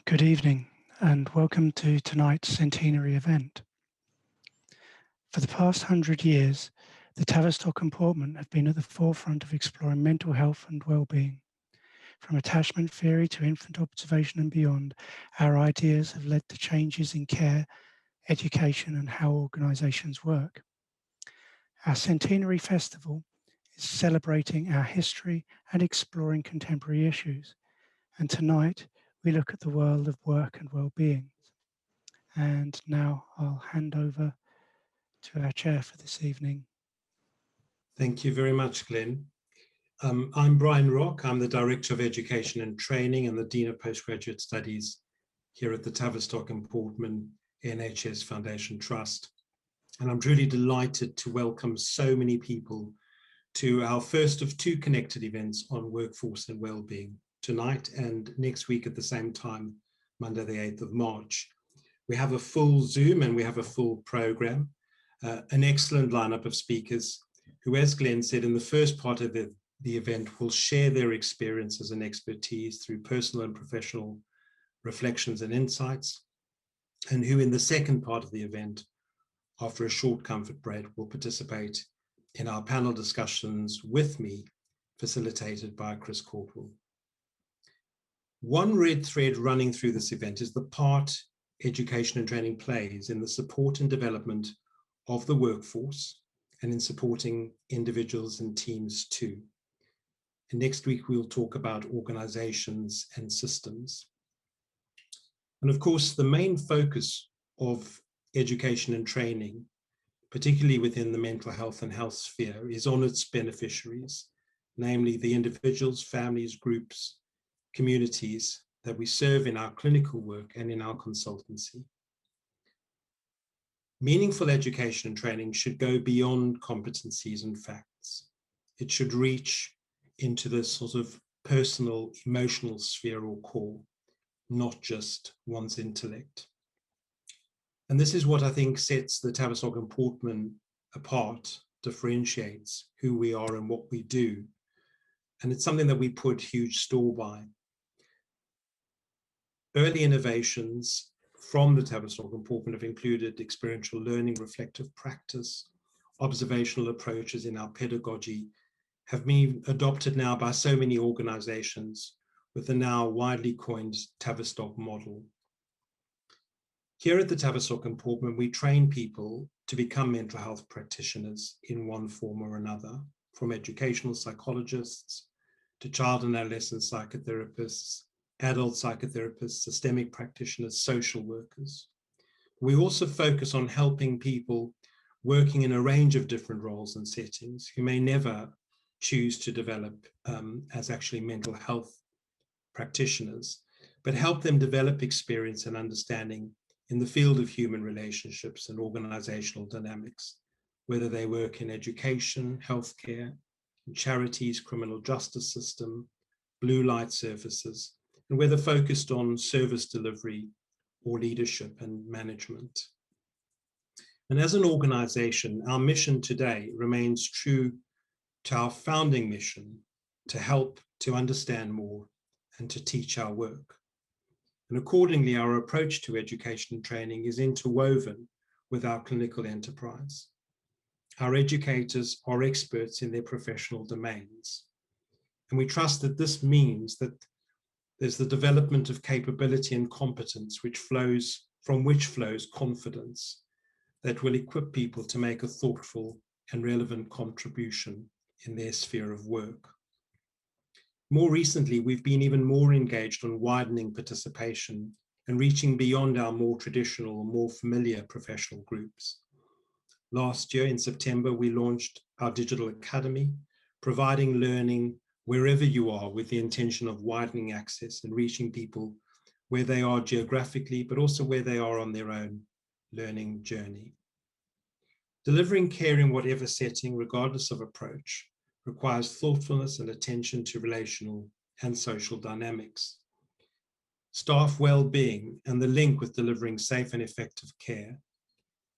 Good evening and welcome to tonight's centenary event. For the past 100 years, the Tavistock and Portman have been at the forefront of exploring mental health and well-being. From attachment theory to infant observation and beyond, our ideas have led to changes in care, education and how organisations work. Our centenary festival is celebrating our history and exploring contemporary issues. And tonight, we look at the world of work and well-being. And now I'll hand over to our chair for this evening. Thank you very much, Glenn. I'm Brian Rock. I'm the Director of Education and Training and the Dean of Postgraduate Studies here at the Tavistock and Portman NHS Foundation Trust. And I'm truly delighted to welcome so many people to our first of two connected events on workforce and well-being, tonight and next week at the same time, Monday the 8th of March. We have a full Zoom and we have a full program, an excellent lineup of speakers who, as Glenn said, in the first part of the event will share their experiences and expertise through personal and professional reflections and insights, and who in the second part of the event, after a short comfort break, will participate in our panel discussions with me, facilitated by Chris Caldwell. One red thread running through this event is the part education and training plays in the support and development of the workforce and in supporting individuals and teams too. And next week, we'll talk about organizations and systems. And of course, the main focus of education and training, particularly within the mental health and health sphere, is on its beneficiaries, namely the individuals, families, groups, communities that we serve in our clinical work and in our consultancy. Meaningful education and training should go beyond competencies and facts. It should reach into the sort of personal, emotional sphere or core, not just one's intellect. And this is what I think sets the Tavistock and Portman apart, differentiates who we are and what we do. And it's something that we put huge store by. Early innovations from the Tavistock and Portman have included experiential learning, reflective practice, observational approaches in our pedagogy, have been adopted now by so many organizations with the now widely coined Tavistock model. Here at the Tavistock and Portman, we train people to become mental health practitioners in one form or another, from educational psychologists to child and adolescent psychotherapists, adult psychotherapists, systemic practitioners, social workers. We also focus on helping people working in a range of different roles and settings who may never choose to develop as actually mental health practitioners, but help them develop experience and understanding in the field of human relationships and organizational dynamics, whether they work in education, healthcare, in charities, criminal justice system, blue light services, and whether focused on service delivery or leadership and management. And as an organization, our mission today remains true to our founding mission to help, to understand more, and to teach our work. And accordingly, our approach to education and training is interwoven with our clinical enterprise. Our educators are experts in their professional domains. And we trust that this means that there's the development of capability and competence from which flows confidence that will equip people to make a thoughtful and relevant contribution in their sphere of work. More recently, we've been even more engaged on widening participation and reaching beyond our more traditional, more familiar professional groups. Last year in September, we launched our digital academy, providing learning wherever you are with the intention of widening access and reaching people where they are geographically, but also where they are on their own learning journey. Delivering care in whatever setting, regardless of approach, requires thoughtfulness and attention to relational and social dynamics. Staff well-being and the link with delivering safe and effective care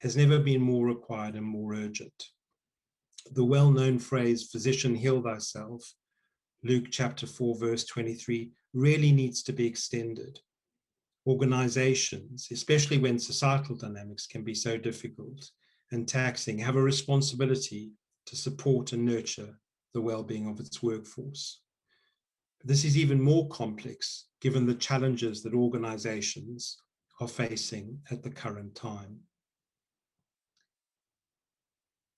has never been more required and more urgent. The well-known phrase, physician, heal thyself, Luke chapter 4, verse 23, really needs to be extended. organizations, especially when societal dynamics can be so difficult and taxing, have a responsibility to support and nurture the well-being of its workforce. This is even more complex given the challenges that organizations are facing at the current time.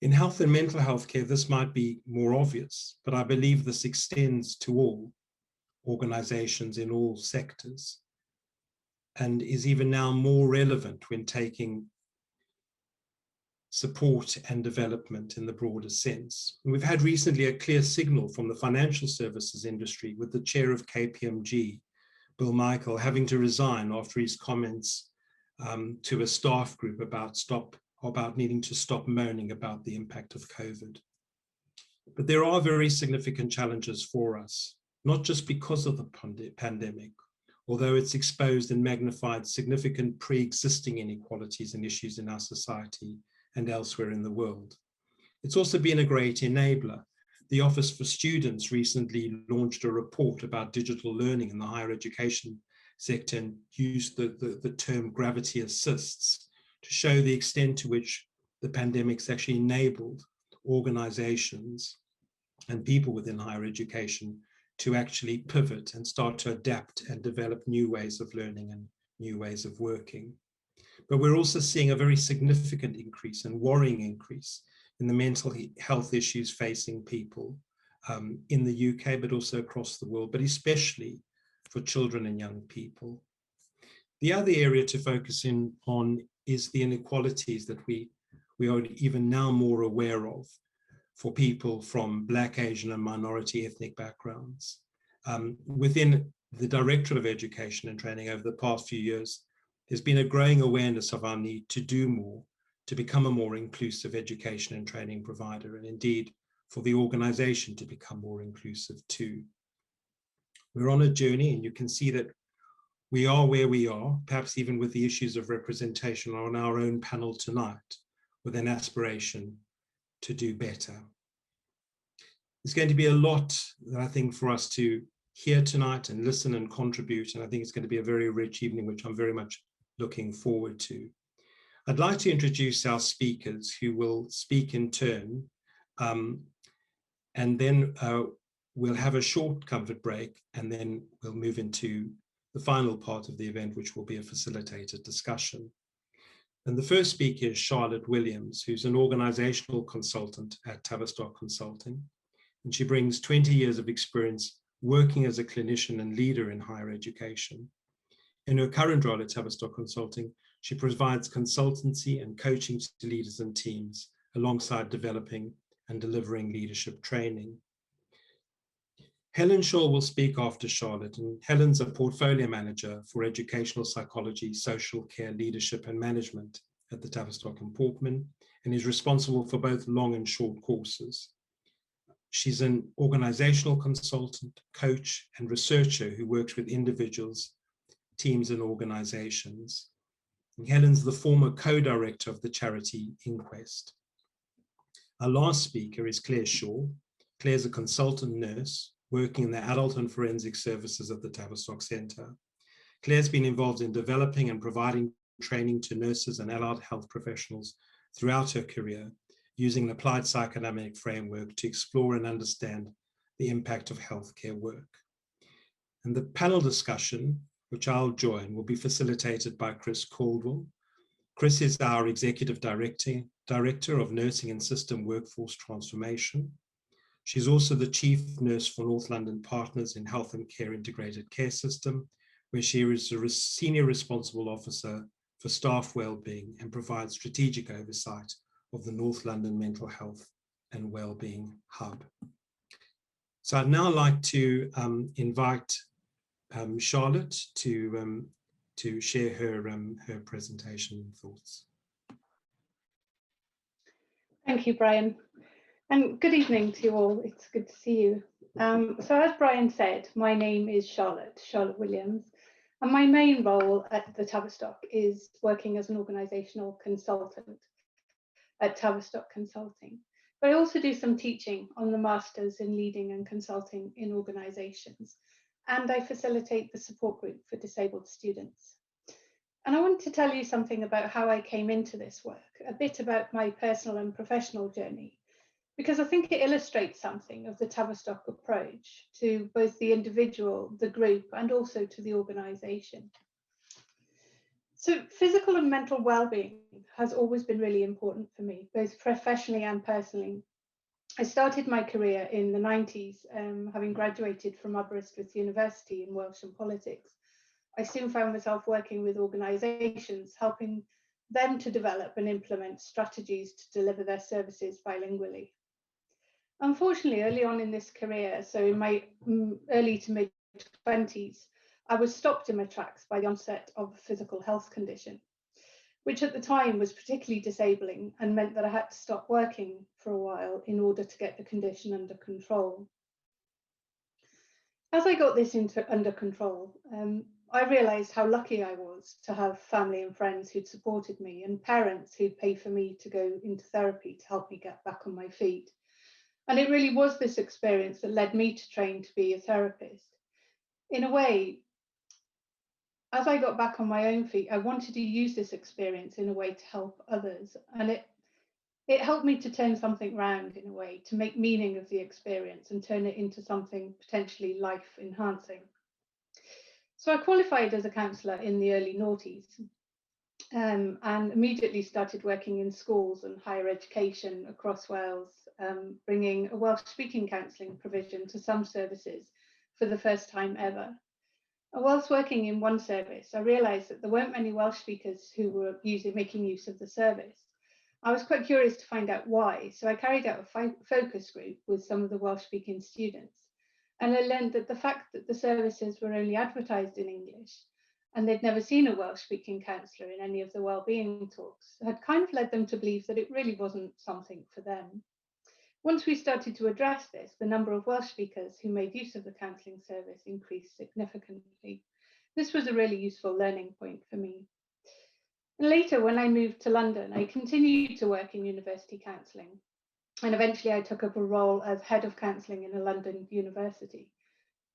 In health and mental health care, this might be more obvious, but I believe this extends to all organizations in all sectors and is even now more relevant when taking support and development in the broader sense. And we've had recently a clear signal from the financial services industry with the chair of KPMG, Bill Michael, having to resign after his comments to a staff group about needing to stop moaning about the impact of COVID. But there are very significant challenges for us, not just because of the pandemic, although it's exposed and magnified significant pre-existing inequalities and issues in our society and elsewhere in the world. It's also been a great enabler. The Office for Students recently launched a report about digital learning in the higher education sector and used the term gravity assists to show the extent to which the pandemic's actually enabled organizations and people within higher education to actually pivot and start to adapt and develop new ways of learning and new ways of working. But we're also seeing a very significant increase and worrying increase in the mental health issues facing people in the UK, but also across the world, but especially for children and young people. The other area to focus in on is the inequalities that we are even now more aware of for people from Black, Asian, and minority ethnic backgrounds. Within the Directorate of Education and Training over the past few years, there's been a growing awareness of our need to do more to become a more inclusive education and training provider, and indeed for the organization to become more inclusive too. We're on a journey, and you can see that we are where we are, perhaps even with the issues of representation on our own panel tonight, with an aspiration to do better. There's going to be a lot, I think, for us to hear tonight and listen and contribute, and I think it's going to be a very rich evening, which I'm very much looking forward to. I'd like to introduce our speakers who will speak in turn, and then we'll have a short comfort break, and then we'll move into the final part of the event, which will be a facilitated discussion. And the first speaker is Charlotte Williams, who's an organizational consultant at Tavistock Consulting. And she brings 20 years of experience working as a clinician and leader in higher education. In her current role at Tavistock Consulting, she provides consultancy and coaching to leaders and teams alongside developing and delivering leadership training. Helen Shaw will speak after Charlotte, and Helen's a portfolio manager for educational psychology, social care, leadership and management at the Tavistock and Portman, and is responsible for both long and short courses. She's an organizational consultant, coach, and researcher who works with individuals, teams, and organizations. And Helen's the former co-director of the charity Inquest. Our last speaker is Claire Shaw. Claire's a consultant nurse working in the adult and forensic services at the Tavistock Centre. Claire's been involved in developing and providing training to nurses and allied health professionals throughout her career, using an applied psychodynamic framework to explore and understand the impact of healthcare work. And the panel discussion, which I'll join, will be facilitated by Chris Caldwell. Chris is our Executive Director of Nursing and System Workforce Transformation. She's also the Chief Nurse for North London Partners in Health and Care Integrated Care System, where she is a Senior Responsible Officer for Staff Wellbeing and provides strategic oversight of the North London Mental Health and Wellbeing Hub. So I'd now like to invite Charlotte to share her presentation and thoughts. Thank you, Brian. And good evening to you all. It's good to see you. So as Brian said, my name is Charlotte Williams, and my main role at the Tavistock is working as an organisational consultant at Tavistock Consulting. But I also do some teaching on the Masters in Leading and Consulting in Organisations, and I facilitate the support group for disabled students. And I want to tell you something about how I came into this work, a bit about my personal and professional journey, because I think it illustrates something of the Tavistock approach to both the individual, the group, and also to the organisation. So physical and mental well-being has always been really important for me, both professionally and personally. I started my career in the 90s, having graduated from Aberystwyth University in Welsh and politics. I soon found myself working with organisations, helping them to develop and implement strategies to deliver their services bilingually. Unfortunately, early on in this career, so in my early to mid 20s, I was stopped in my tracks by the onset of a physical health condition, which at the time was particularly disabling and meant that I had to stop working for a while in order to get the condition under control. As I got this under control, I realised how lucky I was to have family and friends who'd supported me and parents who'd pay for me to go into therapy to help me get back on my feet. And it really was this experience that led me to train to be a therapist. In a way, as I got back on my own feet, I wanted to use this experience in a way to help others. And it helped me to turn something round in a way, to make meaning of the experience and turn it into something potentially life enhancing. So I qualified as a counsellor in the early noughties, and immediately started working in schools and higher education across Wales, bringing a Welsh speaking counselling provision to some services for the first time ever. And whilst working in one service, I realised that there weren't many Welsh speakers who were making use of the service. I was quite curious to find out why, so I carried out a focus group with some of the Welsh speaking students. And I learned that the fact that the services were only advertised in English and they'd never seen a Welsh speaking counsellor in any of the wellbeing talks had kind of led them to believe that it really wasn't something for them. Once we started to address this, the number of Welsh speakers who made use of the counselling service increased significantly. This was a really useful learning point for me. And later, when I moved to London, I continued to work in university counselling. And eventually I took up a role as head of counselling in a London university.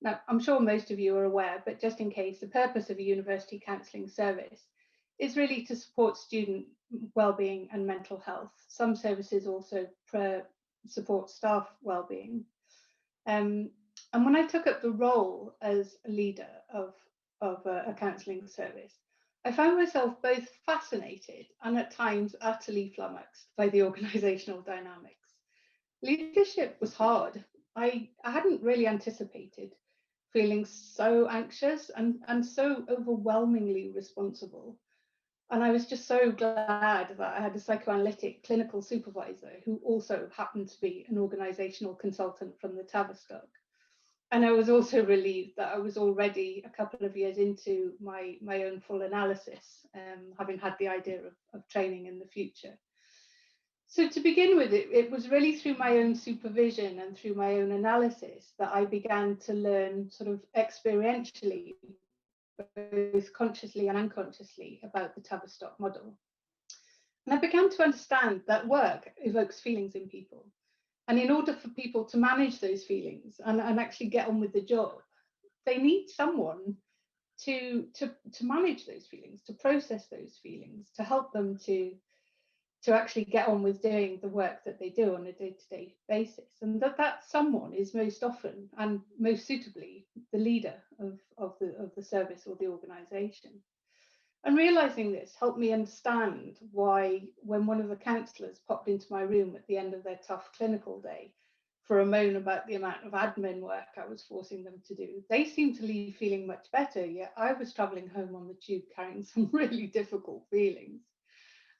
Now, I'm sure most of you are aware, but just in case, the purpose of a university counselling service is really to support student wellbeing and mental health. Some services also support staff wellbeing. And when I took up the role as a leader of a counselling service, I found myself both fascinated and at times utterly flummoxed by the organisational dynamics. Leadership was hard. I hadn't really anticipated feeling so anxious and so overwhelmingly responsible. And I was just so glad that I had a psychoanalytic clinical supervisor who also happened to be an organisational consultant from the Tavistock. And I was also relieved that I was already a couple of years into my own full analysis, having had the idea of training in the future. So to begin with, it was really through my own supervision and through my own analysis that I began to learn sort of experientially, both consciously and unconsciously, about the Tavistock model. And I began to understand that work evokes feelings in people. And in order for people to manage those feelings and actually get on with the job, they need someone to manage those feelings, to process those feelings, to help them to actually get on with doing the work that they do on a day-to-day basis. And that someone is most often and most suitably the leader of the service or the organisation. And realising this helped me understand why, when one of the counsellors popped into my room at the end of their tough clinical day for a moan about the amount of admin work I was forcing them to do, they seemed to leave feeling much better, yet I was travelling home on the tube carrying some really difficult feelings.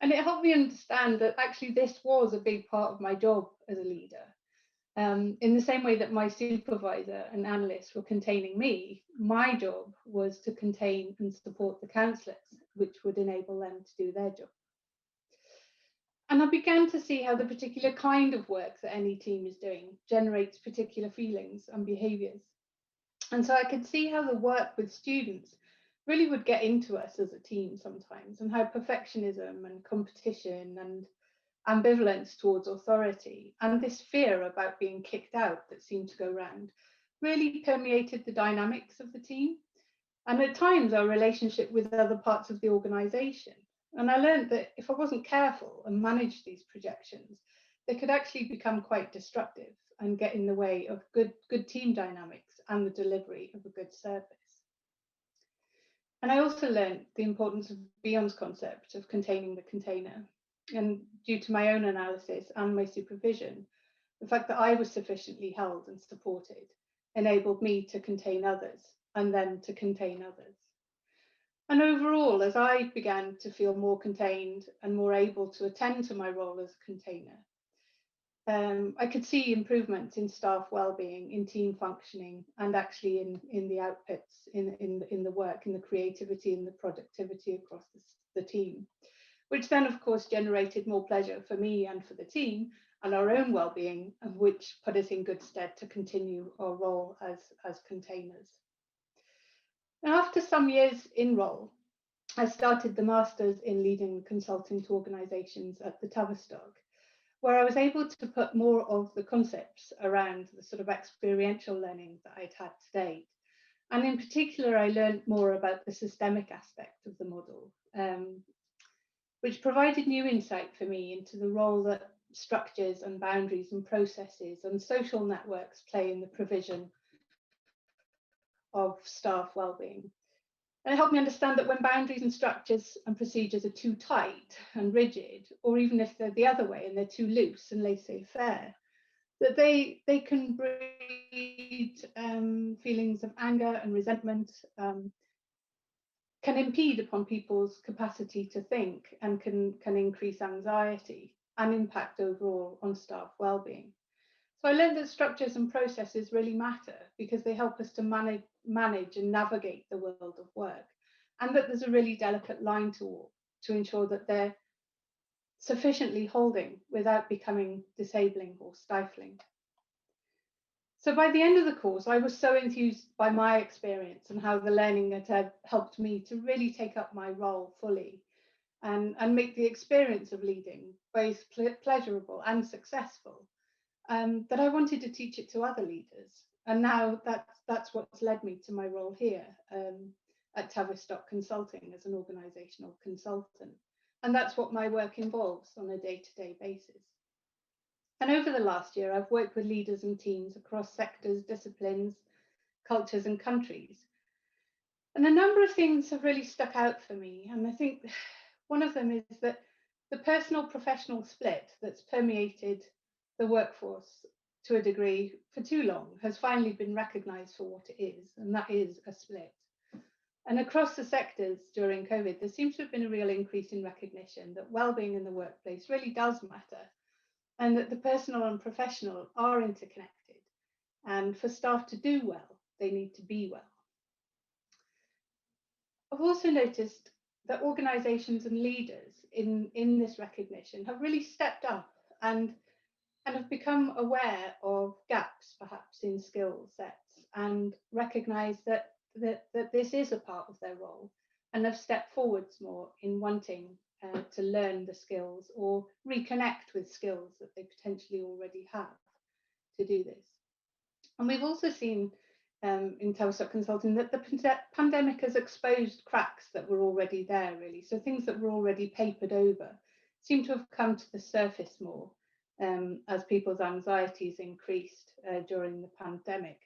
And it helped me understand that actually this was a big part of my job as a leader. In the same way that my supervisor and analysts were containing me, my job was to contain and support the counsellors, which would enable them to do their job. And I began to see how the particular kind of work that any team is doing generates particular feelings and behaviours. And so I could see how the work with students really would get into us as a team sometimes, and how perfectionism and competition and ambivalence towards authority and this fear about being kicked out that seemed to go round really permeated the dynamics of the team. and at times our relationship with other parts of the organisation. And I learned that if I wasn't careful and managed these projections, they could actually become quite destructive and get in the way of good team dynamics and the delivery of a good service. And I also learned the importance of Beyond's concept of containing the container. And due to my own analysis and my supervision, the fact that I was sufficiently held and supported enabled me to contain others and then to contain others. And overall, as I began to feel more contained and more able to attend to my role as a container, I could see improvements in staff well-being, in team functioning, and actually in the outputs, in the work, in the creativity and the productivity across the team, which then of course generated more pleasure for me and for the team and our own well-being, and which put us in good stead to continue our role as containers. Now, after some years in role, I started the Masters in Leading Consulting to Organisations at the Tavistock, where I was able to put more of the concepts around the sort of experiential learning that I'd had to date. And in particular, I learned more about the systemic aspect of the model, which provided new insight for me into the role that structures and boundaries and processes and social networks play in the provision of staff wellbeing. And it helped me understand that when boundaries and structures and procedures are too tight and rigid, or even if they're the other way and they're too loose and laissez-faire, that they can breed feelings of anger and resentment, can impede upon people's capacity to think, and can increase anxiety and impact overall on staff wellbeing. So I learned that structures and processes really matter because they help us to manage and navigate the world of work, and that there's a really delicate line to walk to ensure that they're sufficiently holding without becoming disabling or stifling. So by the end of the course, I was so enthused by my experience and how the learning had helped me to really take up my role fully and make the experience of leading both pleasurable and successful, that I wanted to teach it to other leaders. And now that's what's led me to my role here at Tavistock Consulting as an organisational consultant. And that's what my work involves on a day-to-day basis. And over the last year, I've worked with leaders and teams across sectors, disciplines, cultures and countries. And a number of things have really stuck out for me. And I think one of them is that the personal-professional split that's permeated the workforce to a degree for too long has finally been recognised for what it is, and that is a split. And across the sectors during COVID, there seems to have been a real increase in recognition that wellbeing in the workplace really does matter, and that the personal and professional are interconnected. And for staff to do well, they need to be well. I've also noticed that organisations and leaders in this recognition have really stepped up and have become aware of gaps perhaps in skill sets and recognise that this is a part of their role, and have stepped forwards more in wanting to learn the skills or reconnect with skills that they potentially already have to do this. And we've also seen in Tavistock Consulting that the pandemic has exposed cracks that were already there, really. So things that were already papered over seem to have come to the surface more as people's anxieties increased during the pandemic.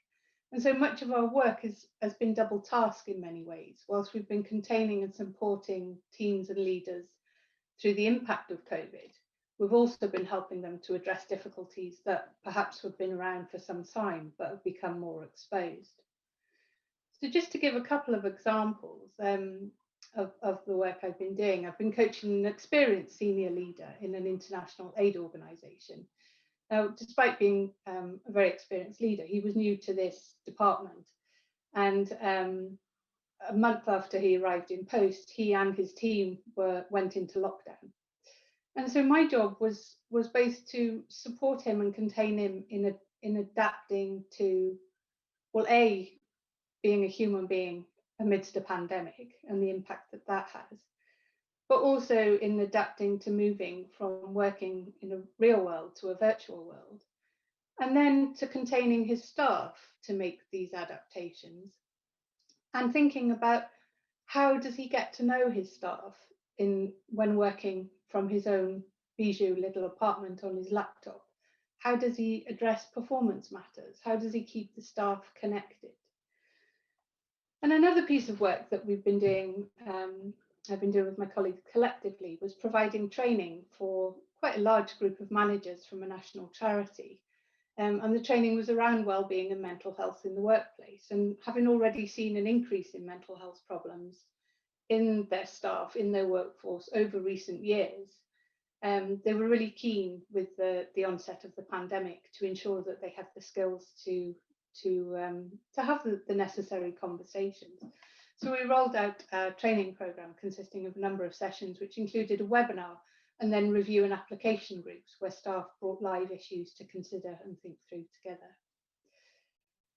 And so much of our work has been double task in many ways. Whilst we've been containing and supporting teams and leaders through the impact of COVID, we've also been helping them to address difficulties that perhaps have been around for some time but have become more exposed. So just to give a couple of examples of the work I've been doing, I've been coaching an experienced senior leader in an international aid organisation. Now, despite being a very experienced leader, he was new to this department. And a month after he arrived in post, he and his team went into lockdown. And so my job was both to support him and contain him in adapting to, well, A, being a human being amidst a pandemic and the impact that has, but also in adapting to moving from working in a real world to a virtual world, and then to containing his staff to make these adaptations, and thinking about how does he get to know his staff when working from his own bijou little apartment on his laptop. How does he address performance matters? How does he keep the staff connected? And another piece of work that we've been doing, I've been doing with my colleagues collectively, was providing training for quite a large group of managers from a national charity. And the training was around wellbeing and mental health in the workplace. And having already seen an increase in mental health problems in their staff, in their workforce over recent years, they were really keen with the onset of the pandemic to ensure that they had the skills to have the necessary conversations. So we rolled out a training program consisting of a number of sessions, which included a webinar and then review and application groups where staff brought live issues to consider and think through together.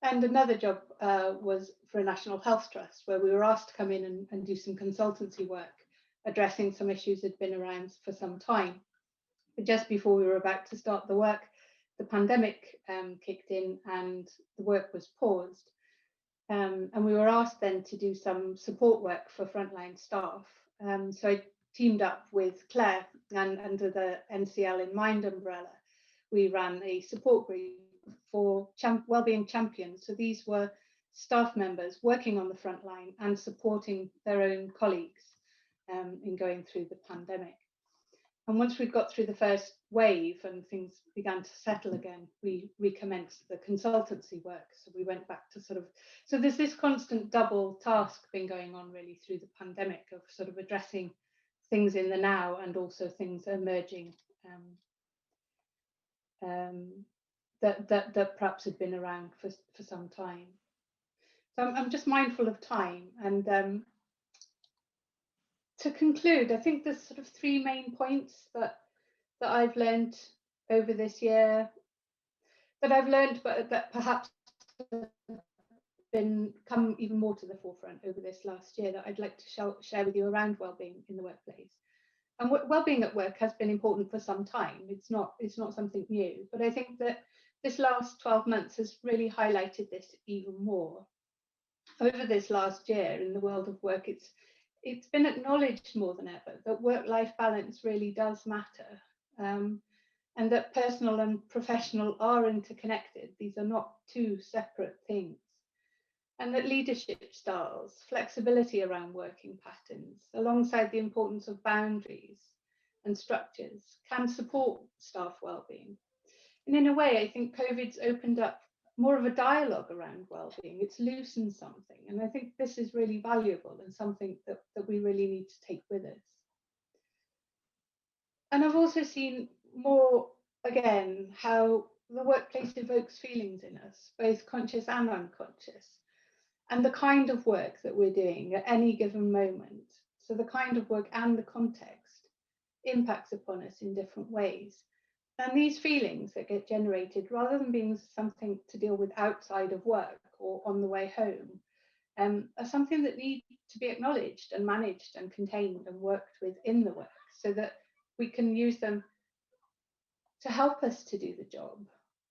And another job was for a National Health Trust, where we were asked to come in and do some consultancy work, addressing some issues that had been around for some time. But just before we were about to start the work, the pandemic kicked in and the work was paused. And we were asked then to do some support work for frontline staff. So I teamed up with Claire, and under the NCL in Mind umbrella, we ran a support group for wellbeing champions. So these were staff members working on the front line and supporting their own colleagues in going through the pandemic. And once we got through the first wave and things began to settle again, we recommenced the consultancy work. So we went back to so there's this constant double task been going on really through the pandemic of sort of addressing things in the now and also things emerging that perhaps had been around for some time. So I'm just mindful of time, and to conclude, I think there's sort of three main points that I've learned over this year, but that perhaps come even more to the forefront over this last year that I'd like to share with you around wellbeing in the workplace. And wellbeing at work has been important for some time. It's not something new, but I think that this last 12 months has really highlighted this even more. Over this last year in the world of work, it's been acknowledged more than ever that work-life balance really does matter, and that personal and professional are interconnected. These are not two separate things. And that leadership styles, flexibility around working patterns, alongside the importance of boundaries and structures, can support staff wellbeing. And in a way, I think COVID's opened up more of a dialogue around wellbeing. It's loosened something. And I think this is really valuable and something that we really need to take with us. And I've also seen more, again, how the workplace evokes feelings in us, both conscious and unconscious. And the kind of work that we're doing at any given moment, so the kind of work and the context, impacts upon us in different ways. And these feelings that get generated, rather than being something to deal with outside of work or on the way home, are something that need to be acknowledged and managed and contained and worked with in the work, so that we can use them to help us to do the job.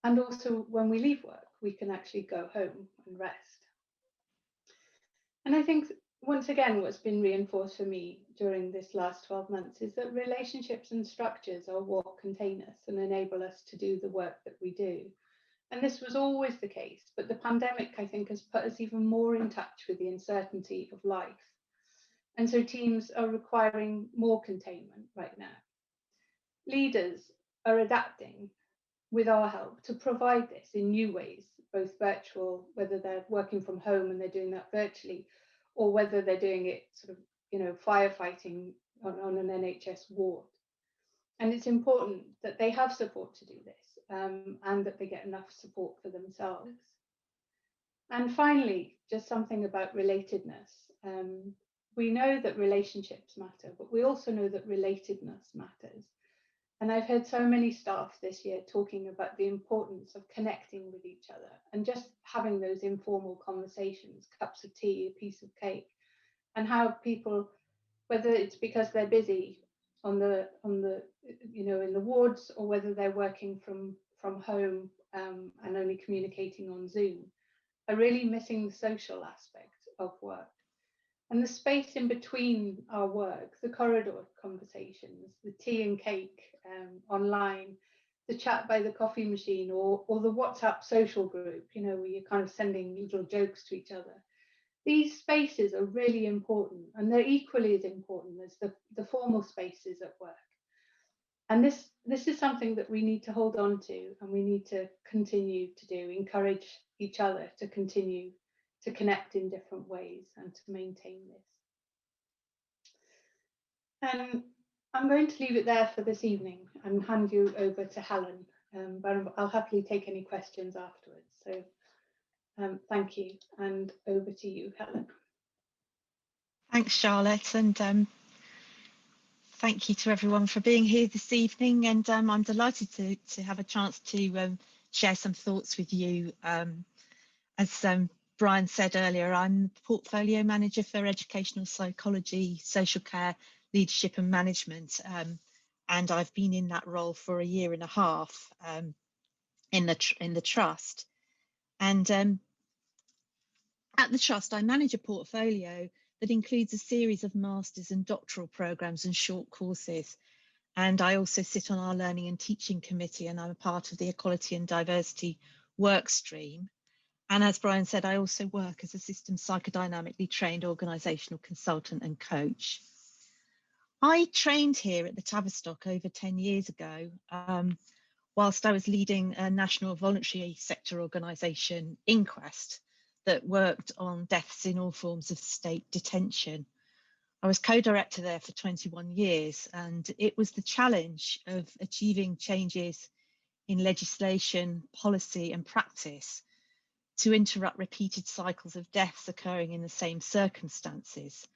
And also when we leave work, we can actually go home and rest. And I think, once again, what's been reinforced for me during this last 12 months is that relationships and structures are what contain us and enable us to do the work that we do. And this was always the case, but the pandemic, I think, has put us even more in touch with the uncertainty of life. And so teams are requiring more containment right now. Leaders are adapting with our help to provide this in new ways, both virtual, whether they're working from home and they're doing that virtually, or whether they're doing it sort of, firefighting on an NHS ward. And it's important that they have support to do this, and that they get enough support for themselves. And finally, just something about relatedness. We know that relationships matter, but we also know that relatedness matters. And I've heard so many staff this year talking about the importance of connecting with each other and just having those informal conversations, cups of tea, a piece of cake, and how people, whether it's because they're busy in the wards, or whether they're working from home and only communicating on Zoom, are really missing the social aspect of work. And the space in between our work, the corridor conversations, the tea and cake online, the chat by the coffee machine, or the WhatsApp social group, you know, where you're kind of sending little jokes to each other. These spaces are really important, and they're equally as important as the formal spaces at work. And this is something that we need to hold on to, and we need to continue to do, encourage each other to continue to connect in different ways and to maintain this. I'm going to leave it there for this evening and hand you over to Helen, but I'll happily take any questions afterwards. So thank you, and over to you, Helen. Thanks, Charlotte, and thank you to everyone for being here this evening. And I'm delighted to have a chance to share some thoughts with you. As Brian said earlier, I'm the Portfolio Manager for Educational Psychology, Social Care, Leadership and Management, and I've been in that role for a year and a half in the Trust. And at the Trust, I manage a portfolio that includes a series of masters and doctoral programmes and short courses. And I also sit on our Learning and Teaching Committee, and I'm a part of the Equality and Diversity work stream. And as Brian said, I also work as a systems psychodynamically trained organisational consultant and coach. I trained here at the Tavistock over 10 years ago, whilst I was leading a national voluntary sector organisation, Inquest, that worked on deaths in all forms of state detention. I was co-director there for 21 years, and it was the challenge of achieving changes in legislation, policy and practice to interrupt repeated cycles of deaths occurring in the same circumstances.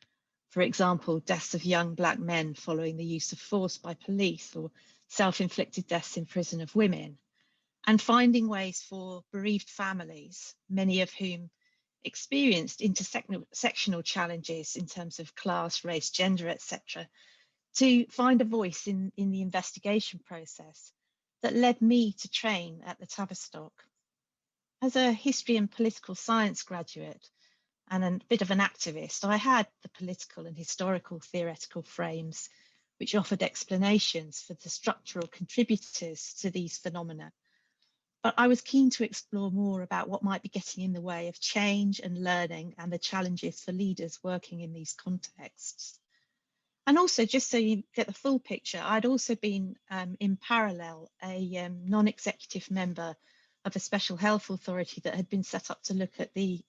For example, deaths of young Black men following the use of force by police, or self-inflicted deaths in prison of women, and finding ways for bereaved families, many of whom experienced intersectional challenges in terms of class, race, gender, etc., to find a voice in the investigation process that led me to train at the Tavistock. As a history and political science graduate and a bit of an activist, I had the political and historical theoretical frames which offered explanations for the structural contributors to these phenomena. But I was keen to explore more about what might be getting in the way of change and learning and the challenges for leaders working in these contexts. And also, just so you get the full picture, I'd also been in parallel a non-executive member of a special health authority that had been set up to look at the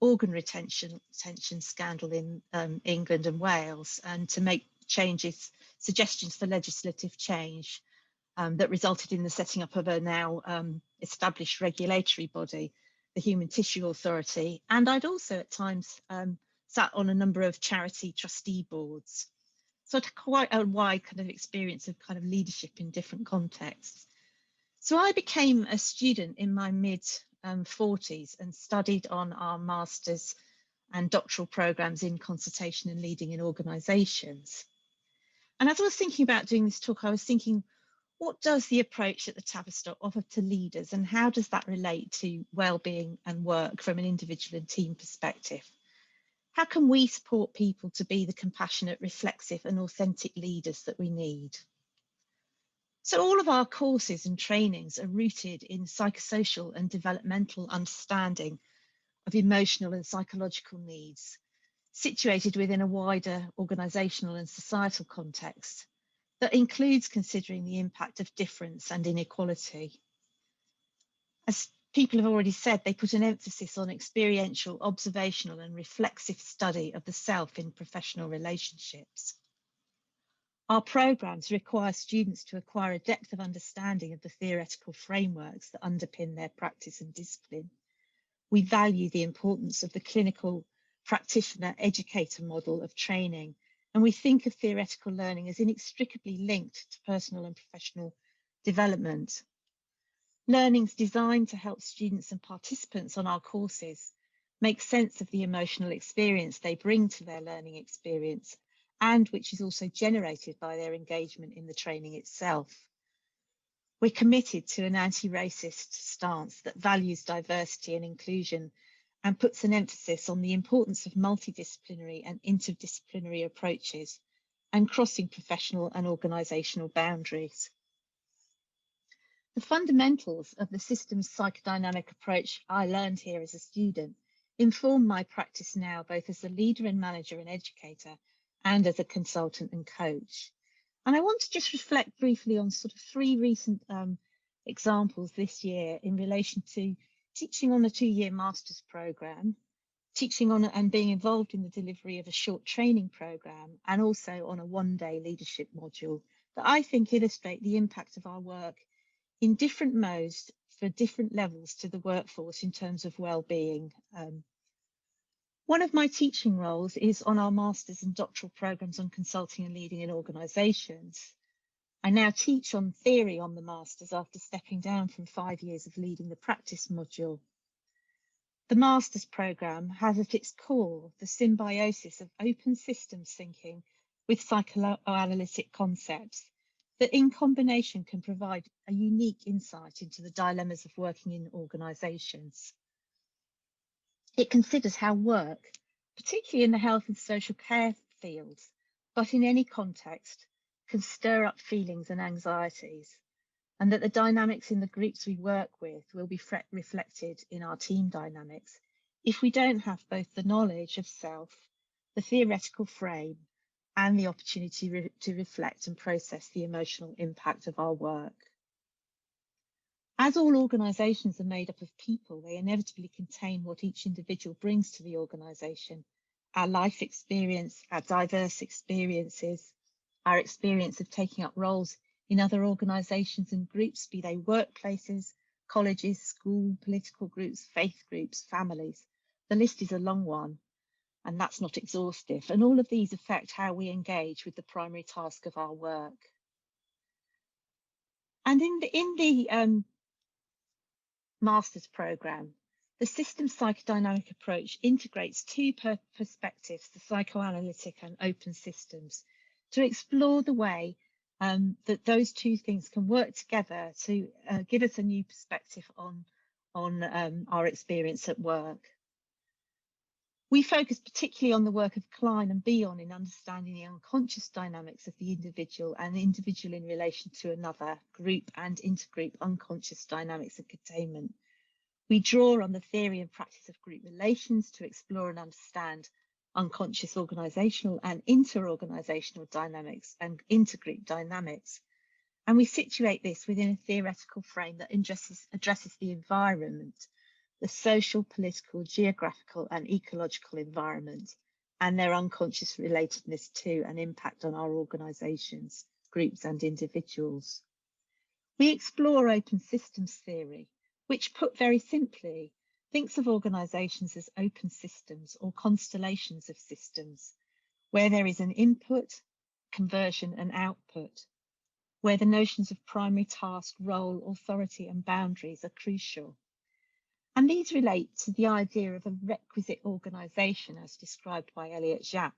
organ retention scandal in England and Wales, and to make suggestions for legislative change that resulted in the setting up of a now established regulatory body, the Human Tissue Authority. And I'd also at times sat on a number of charity trustee boards. So I'd quite a wide kind of experience of kind of leadership in different contexts. So I became a student in my mid-40s and studied on our master's and doctoral programmes in consultation and leading in organisations. And as I was thinking about doing this talk, I was thinking, what does the approach at the Tavistock offer to leaders, and how does that relate to well-being and work from an individual and team perspective? How can we support people to be the compassionate, reflexive and authentic leaders that we need? So all of our courses and trainings are rooted in psychosocial and developmental understanding of emotional and psychological needs, situated within a wider organisational and societal context that includes considering the impact of difference and inequality. As people have already said, they put an emphasis on experiential, observational and reflexive study of the self in professional relationships. Our programmes require students to acquire a depth of understanding of the theoretical frameworks that underpin their practice and discipline. We value the importance of the clinical practitioner educator model of training, and we think of theoretical learning as inextricably linked to personal and professional development. Learning's designed to help students and participants on our courses make sense of the emotional experience they bring to their learning experience, and which is also generated by their engagement in the training itself. We're committed to an anti-racist stance that values diversity and inclusion and puts an emphasis on the importance of multidisciplinary and interdisciplinary approaches and crossing professional and organisational boundaries. The fundamentals of the systems psychodynamic approach I learned here as a student inform my practice now, both as a leader and manager and educator, and as a consultant and coach. And I want to just reflect briefly on sort of 3 recent examples this year in relation to teaching on a 2-year master's programme, teaching on and being involved in the delivery of a short training programme, and also on a 1-day leadership module that I think illustrate the impact of our work in different modes for different levels to the workforce in terms of well-being. One of my teaching roles is on our master's and doctoral programmes on consulting and leading in organisations. I now teach on theory on the master's after stepping down from 5 years of leading the practice module. The master's programme has at its core the symbiosis of open systems thinking with psychoanalytic concepts that in combination can provide a unique insight into the dilemmas of working in organisations. It considers how work, particularly in the health and social care fields, but in any context, can stir up feelings and anxieties, and that the dynamics in the groups we work with will be reflected in our team dynamics if we don't have both the knowledge of self, the theoretical frame, and the opportunity to reflect and process the emotional impact of our work. As all organisations are made up of people, they inevitably contain what each individual brings to the organisation: our life experience, our diverse experiences, our experience of taking up roles in other organisations and groups, be they workplaces, colleges, school, political groups, faith groups, families. The list is a long one, and that's not exhaustive. And all of these affect how we engage with the primary task of our work. And in the master's programme, the systems psychodynamic approach integrates 2 perspectives, the psychoanalytic and open systems, to explore the way that those 2 things can work together to give us a new perspective on our experience at work. We focus particularly on the work of Klein and Bion in understanding the unconscious dynamics of the individual and the individual in relation to another, group and intergroup unconscious dynamics of containment. We draw on the theory and practice of group relations to explore and understand unconscious organisational and inter-organisational dynamics and intergroup dynamics. And we situate this within a theoretical frame that addresses the environment, the social, political, geographical and ecological environment, and their unconscious relatedness to and impact on our organisations, groups and individuals. We explore open systems theory, which, put very simply, thinks of organisations as open systems or constellations of systems, where there is an input, conversion and output, where the notions of primary task, role, authority and boundaries are crucial. And these relate to the idea of a requisite organisation as described by Elliot Jacques.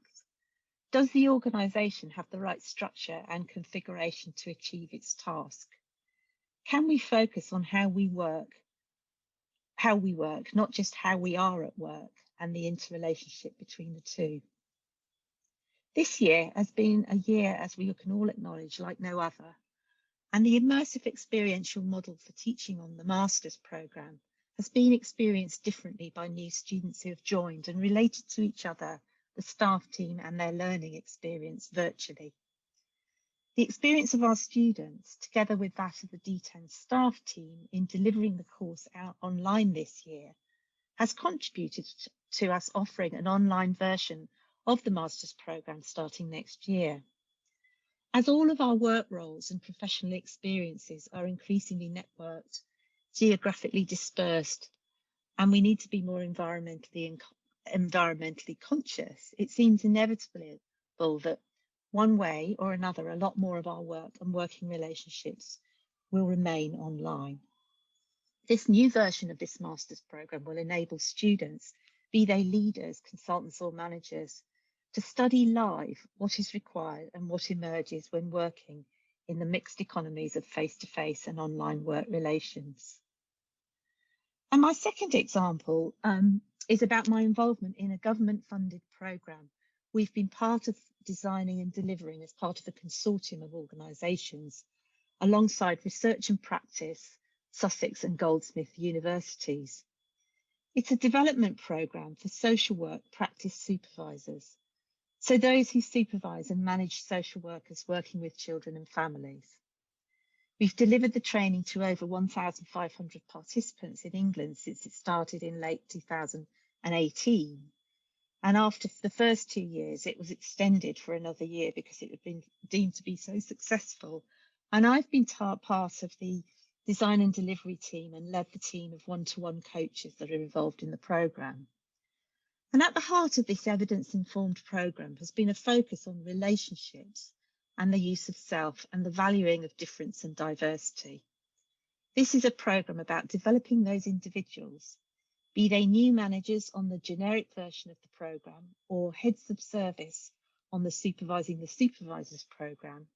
Does the organisation have the right structure and configuration to achieve its task? Can we focus on how we work, not just how we are at work, and the interrelationship between the 2? This year has been a year, as we can all acknowledge, like no other. And the immersive experiential model for teaching on the master's programme has been experienced differently by new students who have joined and related to each other, the staff team and their learning experience virtually. The experience of our students, together with that of the D10 staff team in delivering the course out online this year, has contributed to us offering an online version of the master's programme starting next year. As all of our work roles and professional experiences are increasingly networked, geographically dispersed, and we need to be more environmentally conscious, it seems inevitable that one way or another, a lot more of our work and working relationships will remain online. This new version of this master's programme will enable students, be they leaders, consultants or managers, to study live what is required and what emerges when working in the mixed economies of face-to-face and online work relations. And my second example is about my involvement in a government-funded programme we've been part of designing and delivering as part of a consortium of organisations alongside Research and Practice, Sussex and Goldsmith universities. It's a development programme for social work practice supervisors, so those who supervise and manage social workers working with children and families. We've delivered the training to over 1,500 participants in England since it started in late 2018. And after the first 2 years, it was extended for another year because it had been deemed to be so successful. And I've been part of the design and delivery team and led the team of one-to-one coaches that are involved in the programme. And at the heart of this evidence-informed programme has been a focus on relationships and the use of self and the valuing of difference and diversity. This is a programme about developing those individuals, be they new managers on the generic version of the programme or heads of service on the Supervising the Supervisors programme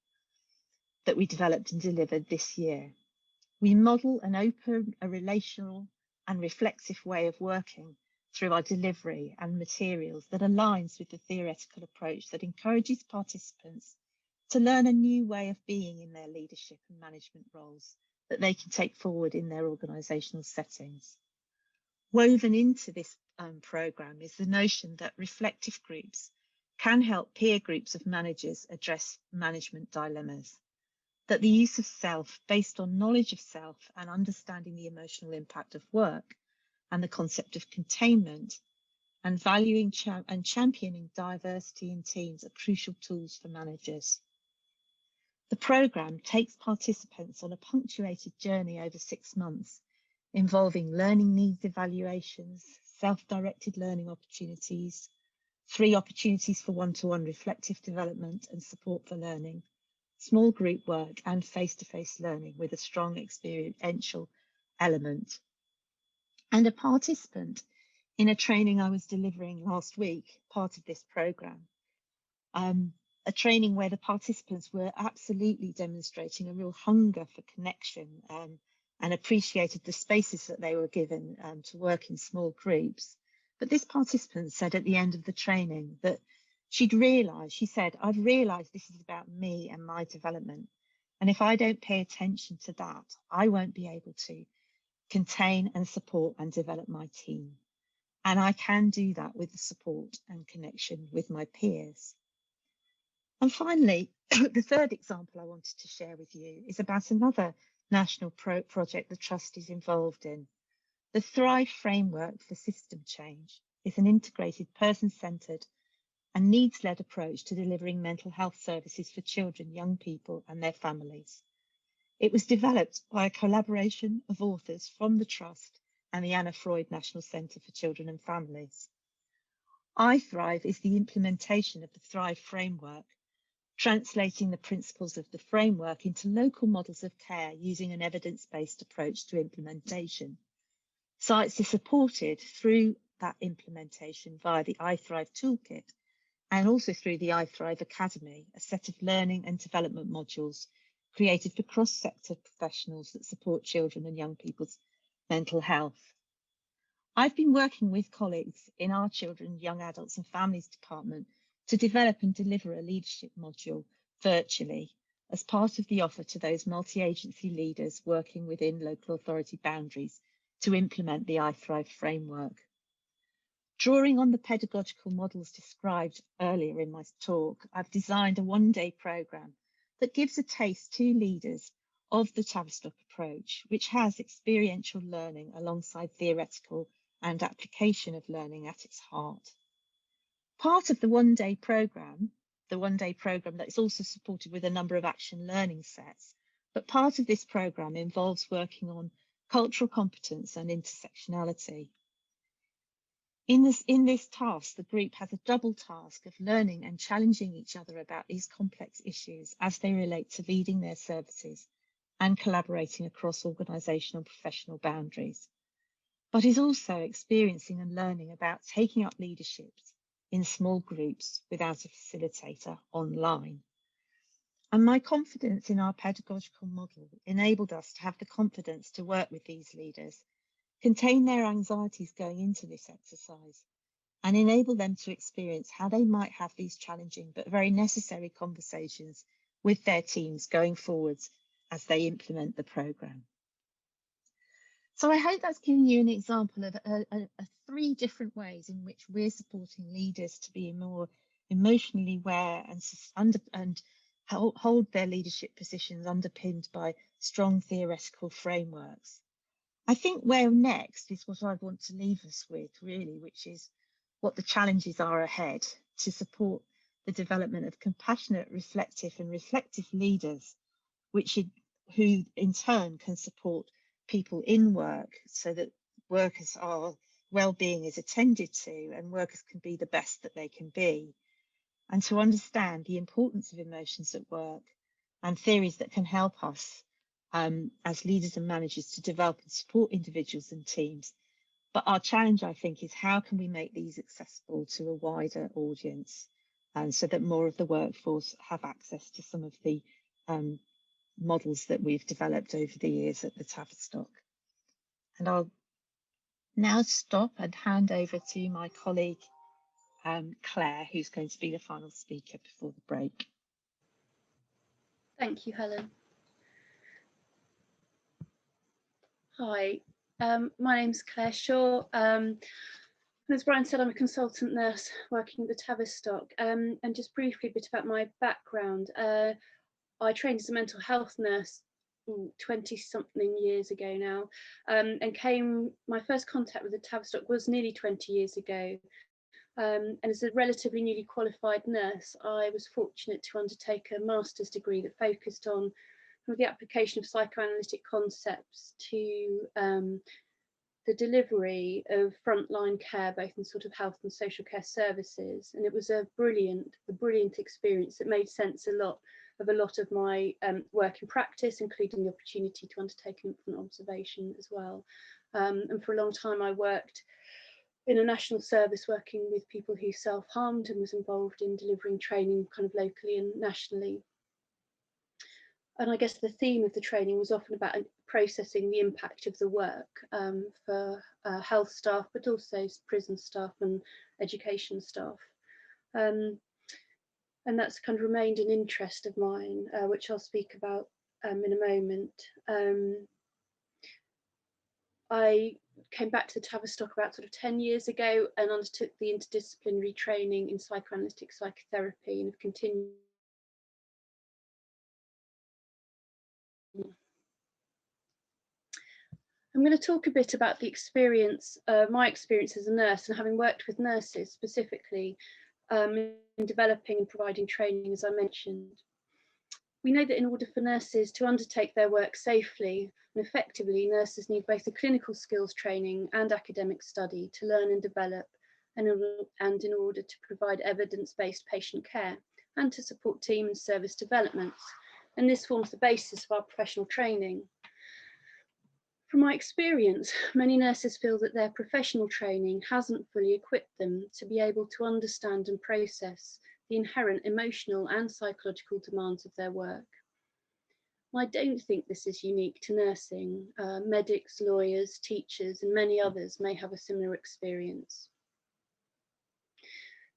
that we developed and delivered this year. We model an open, a relational and reflexive way of working through our delivery and materials that aligns with the theoretical approach that encourages participants to learn a new way of being in their leadership and management roles that they can take forward in their organisational settings. Woven into this programme is the notion that reflective groups can help peer groups of managers address management dilemmas, that the use of self based on knowledge of self and understanding the emotional impact of work and the concept of containment and valuing and championing diversity in teams are crucial tools for managers. The programme takes participants on a punctuated journey over 6 months, involving learning needs evaluations, self-directed learning opportunities, 3 opportunities for one-to-one reflective development and support for learning, small group work and face-to-face learning with a strong experiential element. And a participant in a training I was delivering last week, part of this programme, a training where the participants were absolutely demonstrating a real hunger for connection and appreciated the spaces that they were given to work in small groups. But this participant said at the end of the training that she'd realised, she said, I've realised this is about me and my development. And if I don't pay attention to that, I won't be able to contain and support and develop my team. And I can do that with the support and connection with my peers. And finally, the third example I wanted to share with you is about another national project the Trust is involved in. The Thrive Framework for System Change is an integrated, person-centred and needs-led approach to delivering mental health services for children, young people and their families. It was developed by a collaboration of authors from the Trust and the Anna Freud National Centre for Children and Families. iThrive is the implementation of the Thrive Framework, translating the principles of the framework into local models of care using an evidence-based approach to implementation. Sites are supported through that implementation via the iThrive Toolkit and also through the iThrive Academy, a set of learning and development modules created for cross-sector professionals that support children and young people's mental health. I've been working with colleagues in our Children, Young Adults and Families Department to develop and deliver a leadership module virtually as part of the offer to those multi-agency leaders working within local authority boundaries to implement the iThrive framework. Drawing on the pedagogical models described earlier in my talk, I've designed a one-day programme that gives a taste to leaders of the Tavistock approach, which has experiential learning alongside theoretical and application of learning at its heart. Part of the one-day programme that is also supported with a number of action learning sets, but part of this programme involves working on cultural competence and intersectionality. In this task, the group has a double task of learning and challenging each other about these complex issues as they relate to leading their services and collaborating across organisational and professional boundaries, but is also experiencing and learning about taking up leadership in small groups without a facilitator online. And my confidence in our pedagogical model enabled us to have the confidence to work with these leaders contain their anxieties going into this exercise, and enable them to experience how they might have these challenging but very necessary conversations with their teams going forwards as they implement the programme. So I hope that's given you an example of 3 different ways in which we're supporting leaders to be more emotionally aware and hold their leadership positions underpinned by strong theoretical frameworks. I think where next is what I want to leave us with, really, which is what the challenges are ahead to support the development of compassionate, reflective leaders, who in turn can support people in work so that workers are well-being is attended to and workers can be the best that they can be, and to understand the importance of emotions at work and theories that can help us as leaders and managers to develop and support individuals and teams. But our challenge, I think, is how can we make these accessible to a wider audience, and so that more of the workforce have access to some of the models that we've developed over the years at the Tavistock. And I'll now stop and hand over to my colleague, Claire, who's going to be the final speaker before the break. Thank you, Helen. Hi, my name's Claire Shaw. As Brian said, I'm a consultant nurse working at the Tavistock. And just briefly a bit about my background. I trained as a mental health nurse 20-something years ago now, and my first contact with the Tavistock was nearly 20 years ago. And as a relatively newly qualified nurse, I was fortunate to undertake a master's degree that focused on the application of psychoanalytic concepts to the delivery of frontline care, both in sort of health and social care services. And it was a brilliant experience that made sense of a lot of my work in practice, including the opportunity to undertake infant observation as well. And for a long time, I worked in a national service working with people who self-harmed and was involved in delivering training kind of locally and nationally. And I guess the theme of the training was often about processing the impact of the work for health staff, but also prison staff and education staff. And that's kind of remained an interest of mine, which I'll speak about in a moment. I came back to the Tavistock about sort of 10 years ago and undertook the interdisciplinary training in psychoanalytic psychotherapy and have continued. I'm going to talk a bit about the experience, my experience as a nurse, and having worked with nurses specifically in developing and providing training, as I mentioned. We know that in order for nurses to undertake their work safely and effectively, nurses need both the clinical skills training and academic study to learn and develop, and in order to provide evidence-based patient care and to support team and service developments. And this forms the basis of our professional training. From my experience, many nurses feel that their professional training hasn't fully equipped them to be able to understand and process the inherent emotional and psychological demands of their work. I don't think this is unique to nursing. Medics, lawyers, teachers, and many others may have a similar experience.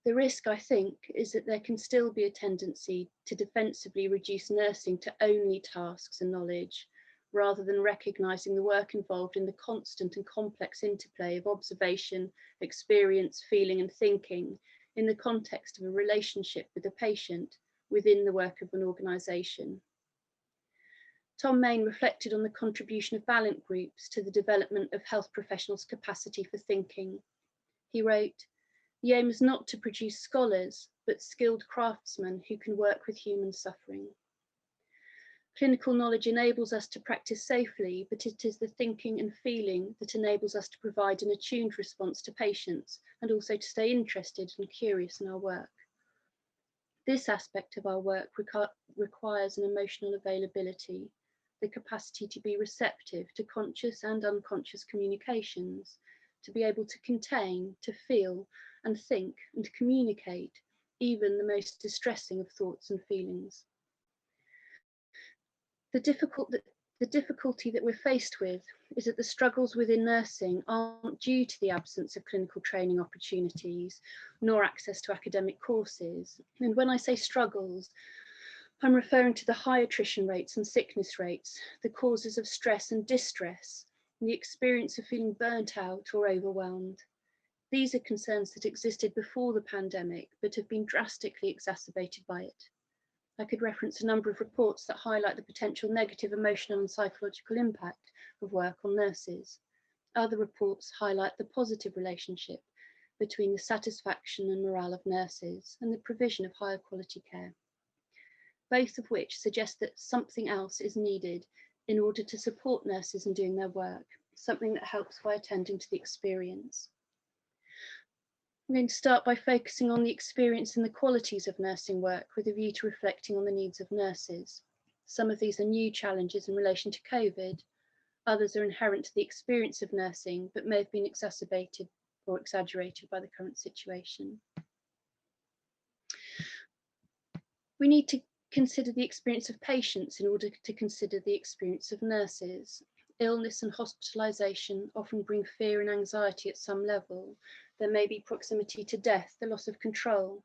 The risk, I think, is that there can still be a tendency to defensively reduce nursing to only tasks and knowledge, rather than recognising the work involved in the constant and complex interplay of observation, experience, feeling and thinking in the context of a relationship with a patient within the work of an organisation. Tom Main reflected on the contribution of Valiant groups to the development of health professionals' capacity for thinking. He wrote, "The aim is not to produce scholars, but skilled craftsmen who can work with human suffering. Clinical knowledge enables us to practice safely, but it is the thinking and feeling that enables us to provide an attuned response to patients and also to stay interested and curious in our work. This aspect of our work requires an emotional availability, the capacity to be receptive to conscious and unconscious communications, to be able to contain, to feel and think and communicate even the most distressing of thoughts and feelings. The The difficulty that we're faced with is that the struggles within nursing aren't due to the absence of clinical training opportunities, nor access to academic courses. And when I say struggles, I'm referring to the high attrition rates and sickness rates, the causes of stress and distress, and the experience of feeling burnt out or overwhelmed. These are concerns that existed before the pandemic, but have been drastically exacerbated by it. I could reference a number of reports that highlight the potential negative emotional and psychological impact of work on nurses. Other reports highlight the positive relationship between the satisfaction and morale of nurses and the provision of higher quality care, both of which suggest that something else is needed in order to support nurses in doing their work, something that helps by attending to the experience. I'm going to start by focusing on the experience and the qualities of nursing work with a view to reflecting on the needs of nurses. Some of these are new challenges in relation to COVID. Others are inherent to the experience of nursing, but may have been exacerbated or exaggerated by the current situation. We need to consider the experience of patients in order to consider the experience of nurses. Illness and hospitalisation often bring fear and anxiety at some level. There may be proximity to death, the loss of control,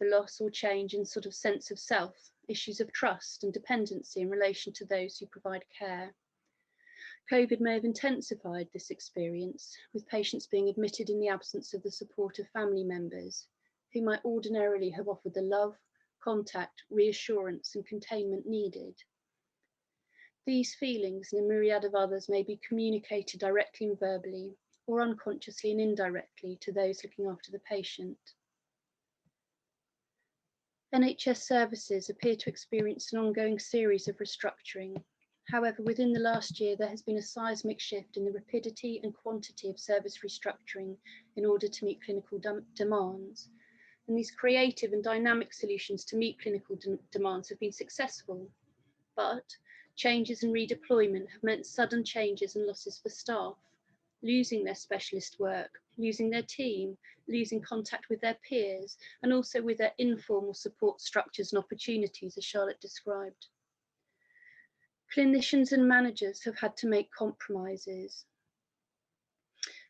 the loss or change in sort of sense of self, issues of trust and dependency in relation to those who provide care. COVID may have intensified this experience, with patients being admitted in the absence of the support of family members, who might ordinarily have offered the love, contact, reassurance and containment needed. These feelings and a myriad of others may be communicated directly and verbally, or unconsciously and indirectly to those looking after the patient. NHS services appear to experience an ongoing series of restructuring. However, within the last year, there has been a seismic shift in the rapidity and quantity of service restructuring in order to meet clinical demands. And these creative and dynamic solutions to meet clinical demands have been successful, but changes and redeployment have meant sudden changes and losses for staff, losing their specialist work, losing their team, losing contact with their peers, and also with their informal support structures and opportunities, as Charlotte described. Clinicians and managers have had to make compromises.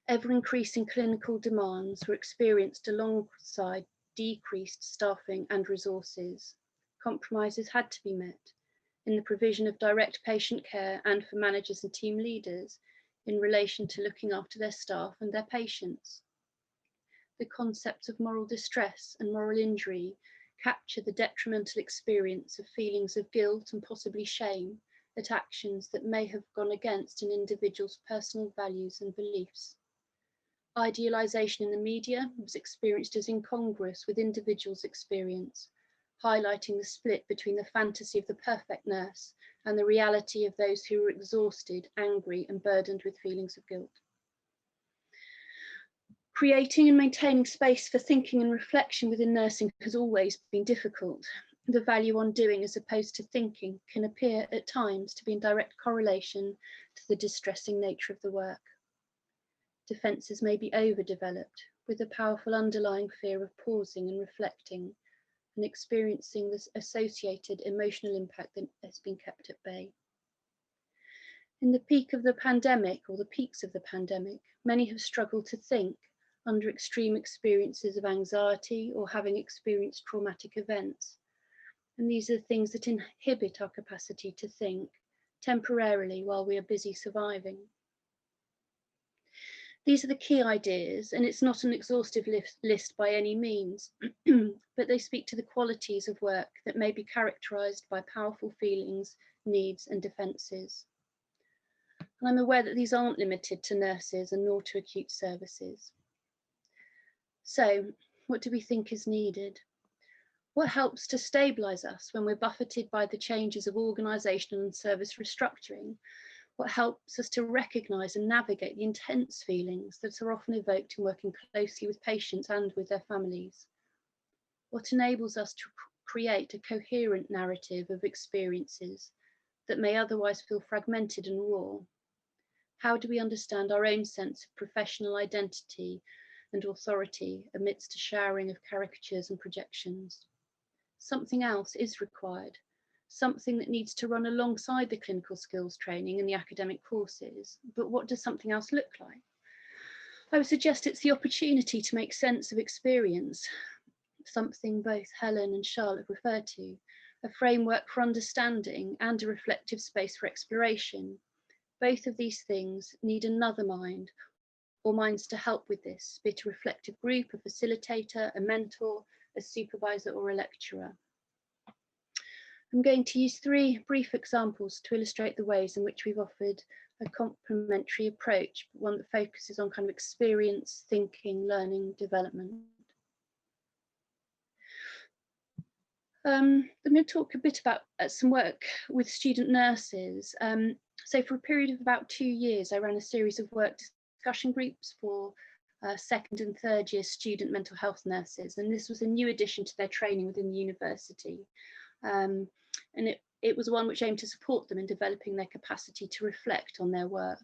Ever-increasing clinical demands were experienced alongside decreased staffing and resources. Compromises had to be met in the provision of direct patient care and for managers and team leaders in relation to looking after their staff and their patients. The concepts of moral distress and moral injury capture the detrimental experience of feelings of guilt and possibly shame at actions that may have gone against an individual's personal values and beliefs. Idealisation in the media was experienced as incongruous with individuals' experience, highlighting the split between the fantasy of the perfect nurse and the reality of those who were exhausted, angry, and burdened with feelings of guilt. Creating and maintaining space for thinking and reflection within nursing has always been difficult. The value on doing as opposed to thinking can appear at times to be in direct correlation to the distressing nature of the work. Defences may be overdeveloped, with a powerful underlying fear of pausing and reflecting and experiencing this associated emotional impact that has been kept at bay. In the peak of the pandemic, or the peaks of the pandemic, many have struggled to think under extreme experiences of anxiety or having experienced traumatic events. And these are things that inhibit our capacity to think temporarily while we are busy surviving. These are the key ideas, and it's not an exhaustive list by any means, but they speak to the qualities of work that may be characterised by powerful feelings, needs and defences. And I'm aware that these aren't limited to nurses and nor to acute services. So, what do we think is needed? What helps to stabilise us when we're buffeted by the changes of organisational and service restructuring? What helps us to recognise and navigate the intense feelings that are often evoked in working closely with patients and with their families? What enables us to create a coherent narrative of experiences that may otherwise feel fragmented and raw? How do we understand our own sense of professional identity and authority amidst a showering of caricatures and projections? Something else is required, something that needs to run alongside the clinical skills training and the academic courses. But what does something else look like? I would suggest it's the opportunity to make sense of experience, something both Helen and Charlotte refer to, a framework for understanding and a reflective space for exploration. Both of these things need another mind or minds to help with this, be it a reflective group, a facilitator, a mentor, a supervisor or a lecturer. I'm going to use 3 brief examples to illustrate the ways in which we've offered a complementary approach, but one that focuses on kind of experience, thinking, learning, development. I'm going to talk a bit about some work with student nurses. So for a period of about 2 years, I ran a series of work discussion groups for 2nd and 3rd year student mental health nurses. And this was a new addition to their training within the university. And it was one which aimed to support them in developing their capacity to reflect on their work,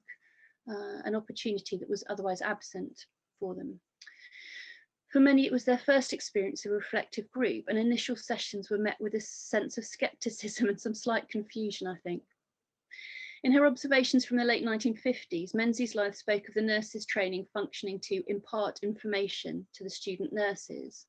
an opportunity that was otherwise absent for them. For many, it was their first experience of a reflective group, and initial sessions were met with a sense of skepticism and some slight confusion, I think. In her observations from the late 1950s, Menzies Lythe spoke of the nurses' training functioning to impart information to the student nurses.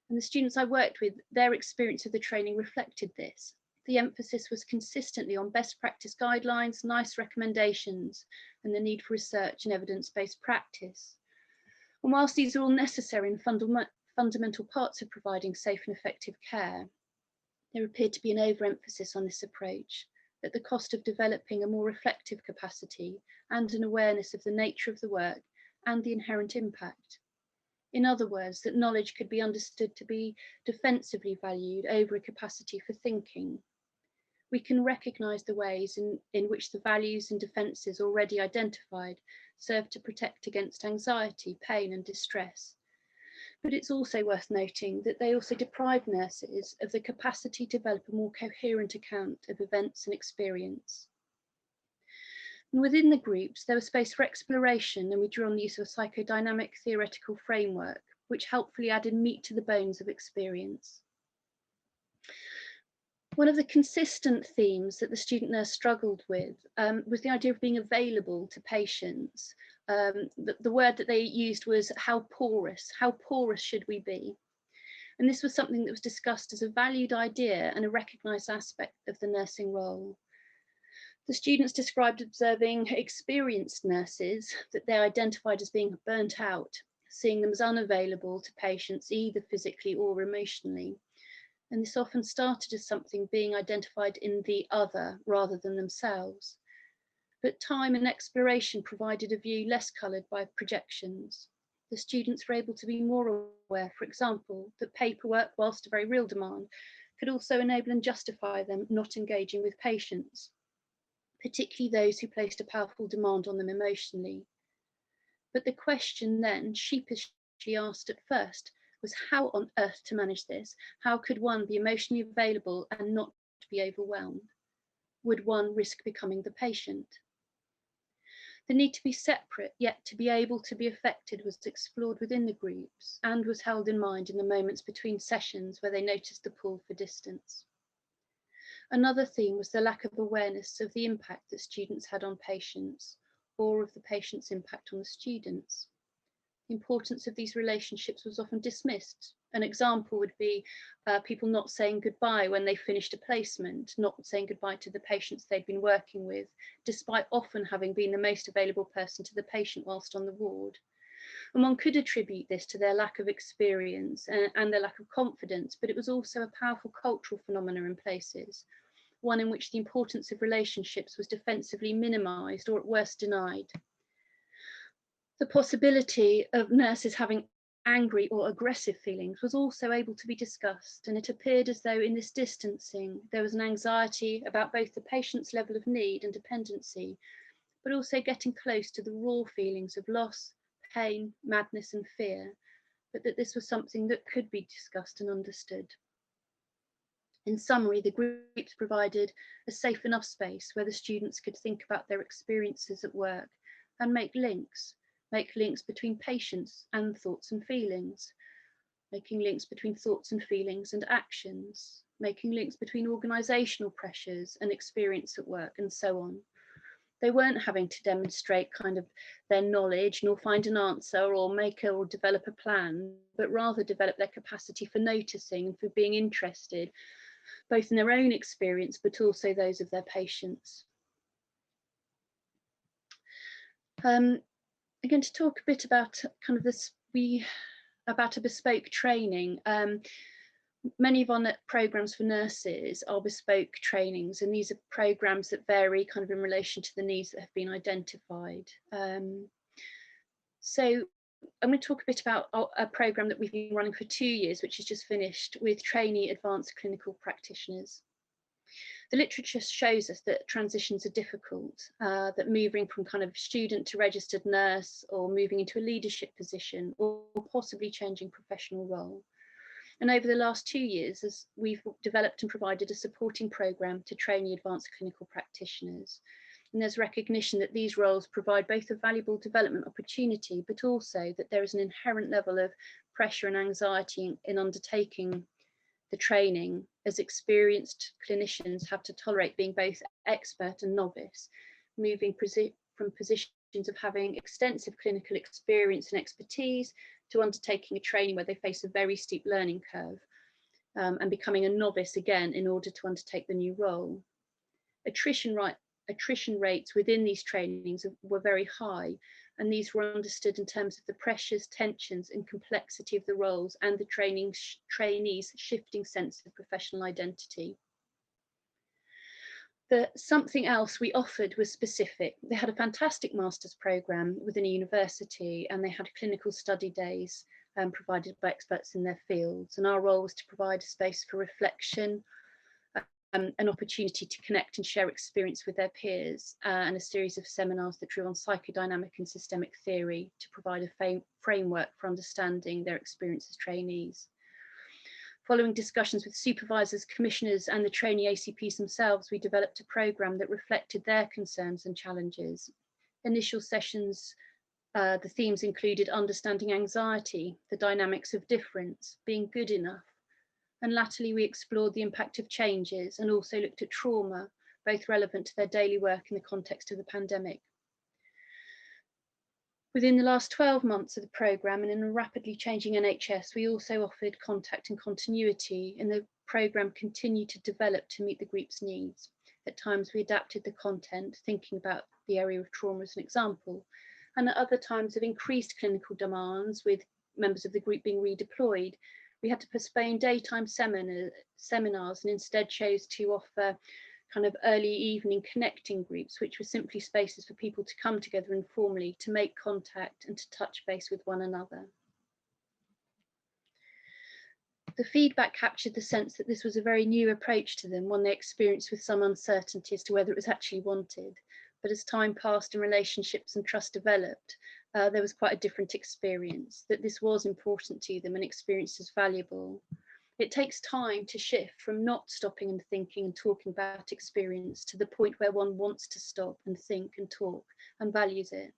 And the students I worked with, their experience of the training reflected this. The emphasis was consistently on best practice guidelines, nice recommendations, and the need for research and evidence-based practice. And whilst these are all necessary and fundamental parts of providing safe and effective care, there appeared to be an overemphasis on this approach at the cost of developing a more reflective capacity and an awareness of the nature of the work and the inherent impact. In other words, that knowledge could be understood to be defensively valued over a capacity for thinking. We can recognise the ways in which the values and defences already identified serve to protect against anxiety, pain and distress. But it's also worth noting that they also deprive nurses of the capacity to develop a more coherent account of events and experience. And within the groups, there was space for exploration, and we drew on the use of a psychodynamic theoretical framework, which helpfully added meat to the bones of experience. One of the consistent themes that the student nurse struggled with was the idea of being available to patients. The word that they used was how porous should we be? And this was something that was discussed as a valued idea and a recognised aspect of the nursing role. The students described observing experienced nurses that they identified as being burnt out, seeing them as unavailable to patients either physically or emotionally. And this often started as something being identified in the other rather than themselves. But time and exploration provided a view less coloured by projections. The students were able to be more aware, for example, that paperwork, whilst a very real demand, could also enable and justify them not engaging with patients, particularly those who placed a powerful demand on them emotionally. But the question then, sheepishly asked at first, was how on earth to manage this? How could one be emotionally available and not be overwhelmed? Would one risk becoming the patient? The need to be separate, yet to be able to be affected, was explored within the groups and was held in mind in the moments between sessions where they noticed the pull for distance. Another theme was the lack of awareness of the impact that students had on patients, or of the patient's impact on the students. The importance of these relationships was often dismissed. An example would be people not saying goodbye when they finished a placement, not saying goodbye to the patients they'd been working with, despite often having been the most available person to the patient whilst on the ward. And one could attribute this to their lack of experience and their lack of confidence, but it was also a powerful cultural phenomenon in places, one in which the importance of relationships was defensively minimised or at worst denied. The possibility of nurses having angry or aggressive feelings was also able to be discussed, and it appeared as though in this distancing there was an anxiety about both the patient's level of need and dependency, but also getting close to the raw feelings of loss, pain, madness and fear, but that this was something that could be discussed and understood. In summary, the groups provided a safe enough space where the students could think about their experiences at work and make links between patients and thoughts and feelings, making links between thoughts and feelings and actions, making links between organisational pressures and experience at work, and so on. They weren't having to demonstrate kind of their knowledge, nor find an answer or make or develop a plan, but rather develop their capacity for noticing and for being interested, both in their own experience, but also those of their patients. I'm going to talk a bit about kind of this, about a bespoke training. Many of our programmes for nurses are bespoke trainings, and these are programmes that vary kind of in relation to the needs that have been identified. So I'm going to talk a bit about a programme that we've been running for 2 years, which is just finished, with trainee advanced clinical practitioners. The literature shows us that transitions are difficult, that moving from kind of student to registered nurse, or moving into a leadership position, or possibly changing professional role. And over the last 2 years, as we've developed and provided a supporting programme to trainee advanced clinical practitioners. And there's recognition that these roles provide both a valuable development opportunity, but also that there is an inherent level of pressure and anxiety in undertaking the training, as experienced clinicians have to tolerate being both expert and novice, moving from positions of having extensive clinical experience and expertise to undertaking a training where they face a very steep learning curve, and becoming a novice again in order to undertake the new role. Attrition rates within these trainings were very high, and these were understood in terms of the pressures, tensions and complexity of the roles and the trainees' shifting sense of professional identity. Something else we offered was specific. They had a fantastic master's programme within a university, and they had clinical study days provided by experts in their fields. And our role was to provide a space for reflection, an opportunity to connect and share experience with their peers, and a series of seminars that drew on psychodynamic and systemic theory to provide a framework for understanding their experience as trainees. Following discussions with supervisors, commissioners and the trainee ACPs themselves, we developed a programme that reflected their concerns and challenges. Initial sessions, the themes included understanding anxiety, the dynamics of difference, being good enough. And latterly, we explored the impact of changes and also looked at trauma, both relevant to their daily work in the context of the pandemic. Within the last 12 months of the programme and in a rapidly changing NHS, we also offered contact and continuity, and the programme continued to develop to meet the group's needs. At times we adapted the content, thinking about the area of trauma as an example, and at other times of increased clinical demands with members of the group being redeployed, we had to postpone daytime seminars and instead chose to offer kind of early evening connecting groups, which were simply spaces for people to come together informally, to make contact and to touch base with one another. The feedback captured the sense that this was a very new approach to them, one they experienced with some uncertainty as to whether it was actually wanted. But as time passed and relationships and trust developed, there was quite a different experience, that this was important to them and experienced as valuable. It takes time to shift from not stopping and thinking and talking about experience to the point where one wants to stop and think and talk and values it.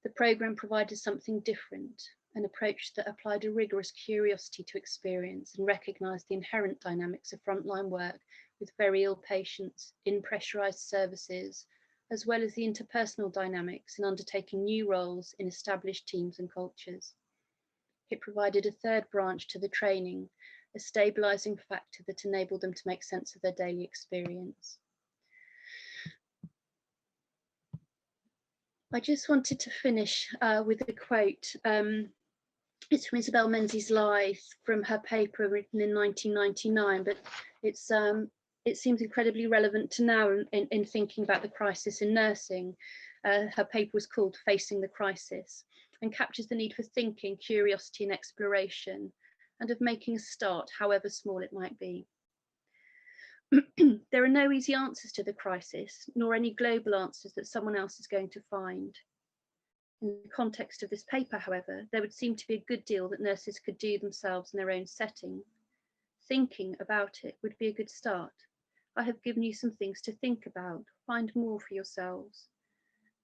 The programme provided something different, an approach that applied a rigorous curiosity to experience and recognised the inherent dynamics of frontline work with very ill patients in pressurised services, as well as the interpersonal dynamics in undertaking new roles in established teams and cultures. It provided a third branch to the training, a stabilising factor that enabled them to make sense of their daily experience. I just wanted to finish with a quote. It's from Isabel Menzies Lythe from her paper written in 1999, but it seems incredibly relevant to now in thinking about the crisis in nursing. Her paper was called Facing the Crisis, and captures the need for thinking, curiosity and exploration, and of making a start, however small it might be. There are no easy answers to the crisis, nor any global answers that someone else is going to find. In the context of this paper, however, there would seem to be a good deal that nurses could do themselves in their own setting. Thinking about it would be a good start. I have given you some things to think about. Find more for yourselves.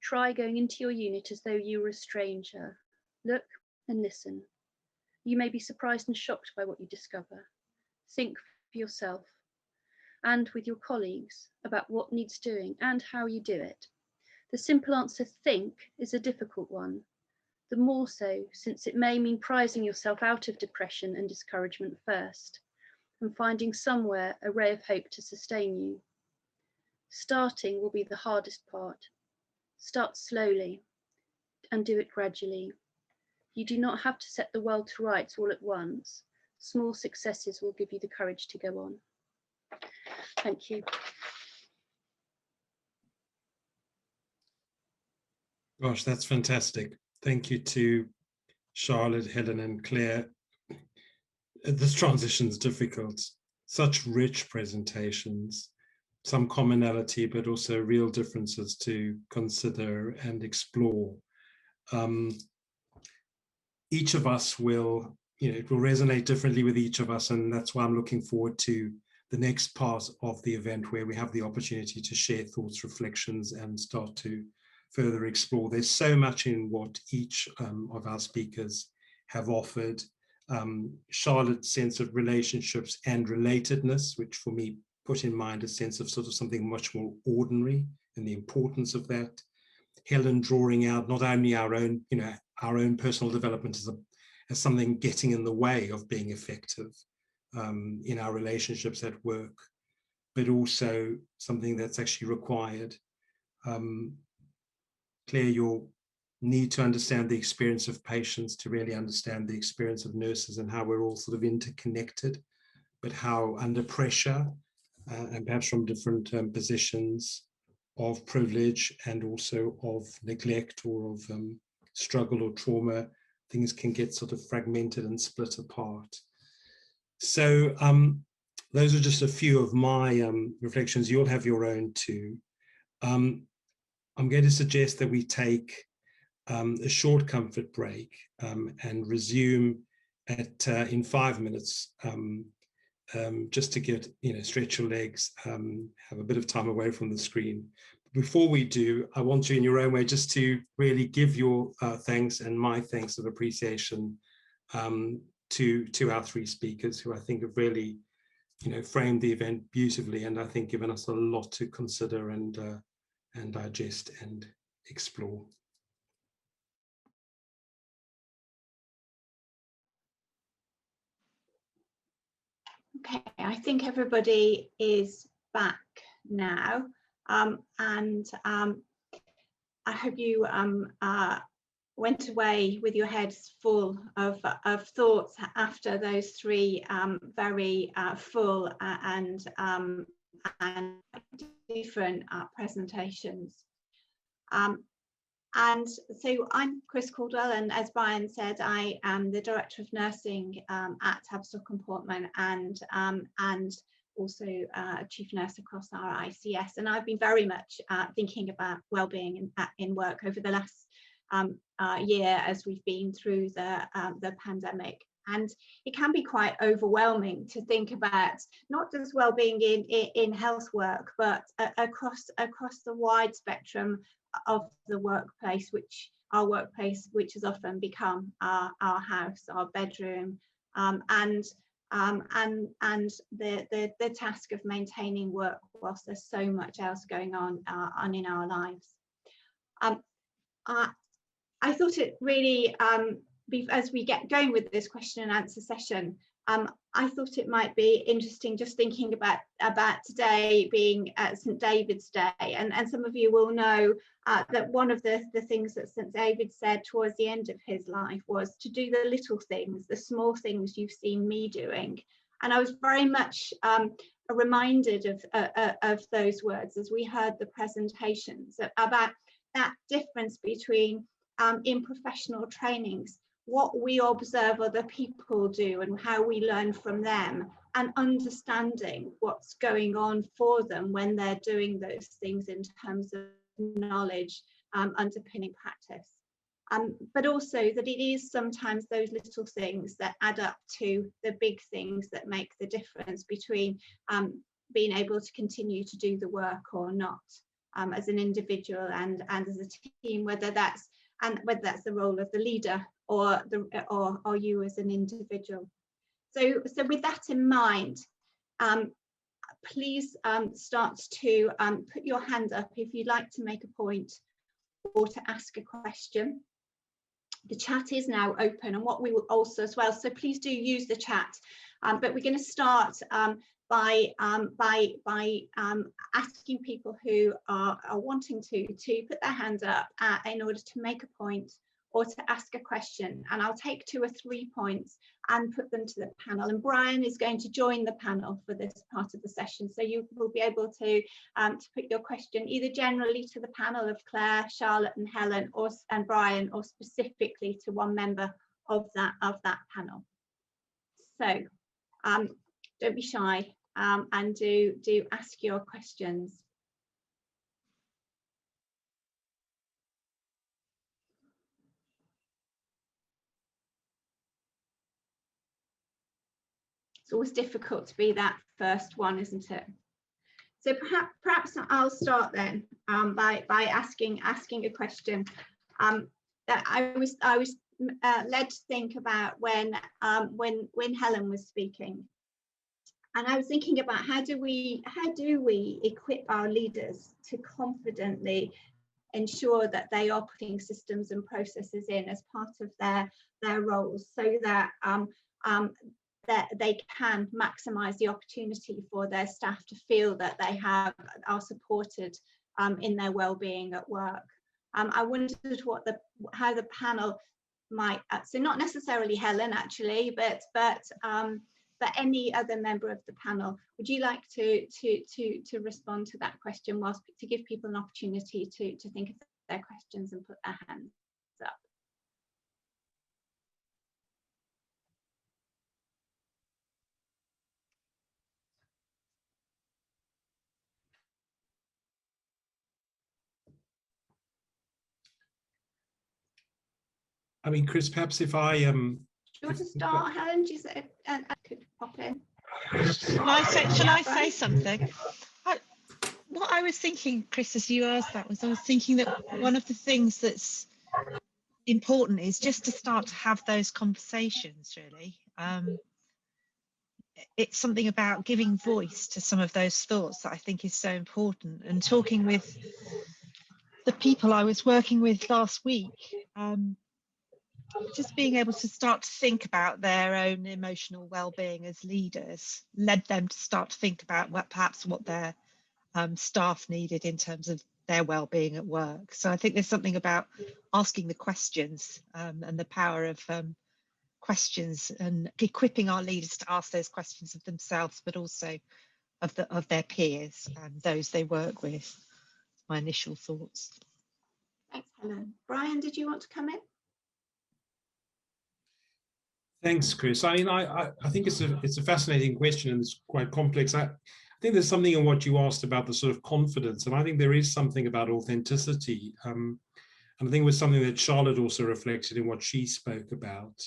Try going into your unit as though you were a stranger. Look and listen. You may be surprised and shocked by what you discover. Think for yourself and with your colleagues about what needs doing and how you do it. The simple answer, think, is a difficult one. The more so since it may mean prizing yourself out of depression and discouragement first, and finding somewhere a ray of hope to sustain you. Starting will be the hardest part. Start slowly and do it gradually. You do not have to set the world to rights all at once. Small successes will give you the courage to go on. Thank you. Gosh, that's fantastic. Thank you to Charlotte, Helen, and Claire. This transition is difficult. Such rich presentations, some commonality, but also real differences to consider and explore. Each of us will, it will resonate differently with each of us, and that's why I'm looking forward to the next part of the event where we have the opportunity to share thoughts, reflections, and start to further explore. There's so much in what each of our speakers have offered. Charlotte's sense of relationships and relatedness, which for me put in mind a sense of sort of something much more ordinary and the importance of that. Helen drawing out not only our own, our own personal development as something getting in the way of being effective in our relationships at work, but also something that's actually required. Claire, your need to understand the experience of patients to really understand the experience of nurses and how we're all sort of interconnected, but how under pressure and perhaps from different positions of privilege and also of neglect or of struggle or trauma, things can get sort of fragmented and split apart. So those are just a few of my reflections. You'll have your own too. I'm going to suggest that we take a short comfort break and resume at in 5 minutes, just to get, stretch your legs, have a bit of time away from the screen. Before we do, I want you in your own way just to really give your thanks and my thanks of appreciation to our three speakers, who I think have really, framed the event beautifully, and I think given us a lot to consider and digest and explore. Okay, I think everybody is back now, and I hope you went away with your heads full of thoughts after those three very full and different presentations. And so I'm Chris Caldwell, and as Brian said, I am the Director of Nursing at Tavistock and Portman, and also Chief Nurse across our ICS. And I've been very much thinking about wellbeing in work over the last year as we've been through the pandemic. And it can be quite overwhelming to think about not just wellbeing in health work, but across the wide spectrum of the workplace, which has often become our house, our bedroom, and the task of maintaining work whilst there's so much else going on in our lives. I thought it really, as we get going with this question and answer session, I thought it might be interesting just thinking about today being St. David's Day, and some of you will know that one of the things that St. David said towards the end of his life was to do the little things, the small things you've seen me doing. And I was very much reminded of those words as we heard the presentations about that difference between in professional trainings, what we observe other people do and how we learn from them, and understanding what's going on for them when they're doing those things in terms of knowledge underpinning practice. But also that it is sometimes those little things that add up to the big things that make the difference between being able to continue to do the work or not, as an individual and as a team, whether that's the role of the leader or you as an individual. So with that in mind, please start to put your hand up if you'd like to make a point or to ask a question. The chat is now open, and what we will also as well, so please do use the chat, but we're going to start by asking people who are wanting to put their hand up in order to make a point or to ask a question, and I'll take 2 or 3 points and put them to the panel. And Brian is going to join the panel for this part of the session, so you will be able to put your question either generally to the panel of Claire, Charlotte and Helen, and Brian, or specifically to one member of that panel. So don't be shy, and do ask your questions. It's always difficult to be that first one, isn't it? So perhaps I'll start then by asking a question that I was led to think about when Helen was speaking, and I was thinking about how do we equip our leaders to confidently ensure that they are putting systems and processes in as part of their roles, so that that they can maximise the opportunity for their staff to feel that they are supported in their well-being at work. I wondered how the panel might, so not necessarily Helen actually, but any other member of the panel, would you like to respond to that question, whilst to give people an opportunity to think of their questions and put their hands up? I mean, Chris, perhaps if I do you want to start, Helen? Do you say, I could pop in? Shall I say something? What I was thinking, Chris, as you asked that, was I was thinking that one of the things that's important is just to start to have those conversations, really. It's something about giving voice to some of those thoughts that I think is so important, and talking with the people I was working with last week, just being able to start to think about their own emotional well-being as leaders led them to start to think about perhaps what their staff needed in terms of their well-being at work. So I think there's something about asking the questions and the power of questions, and equipping our leaders to ask those questions of themselves, but also of their peers and those they work with. My initial thoughts. Thanks, Helen. Brian, did you want to come in? Thanks, Chris. I mean, I think it's a fascinating question, and it's quite complex. I think there's something in what you asked about the sort of confidence, and I think there is something about authenticity. And I think it was something that Charlotte also reflected in what she spoke about,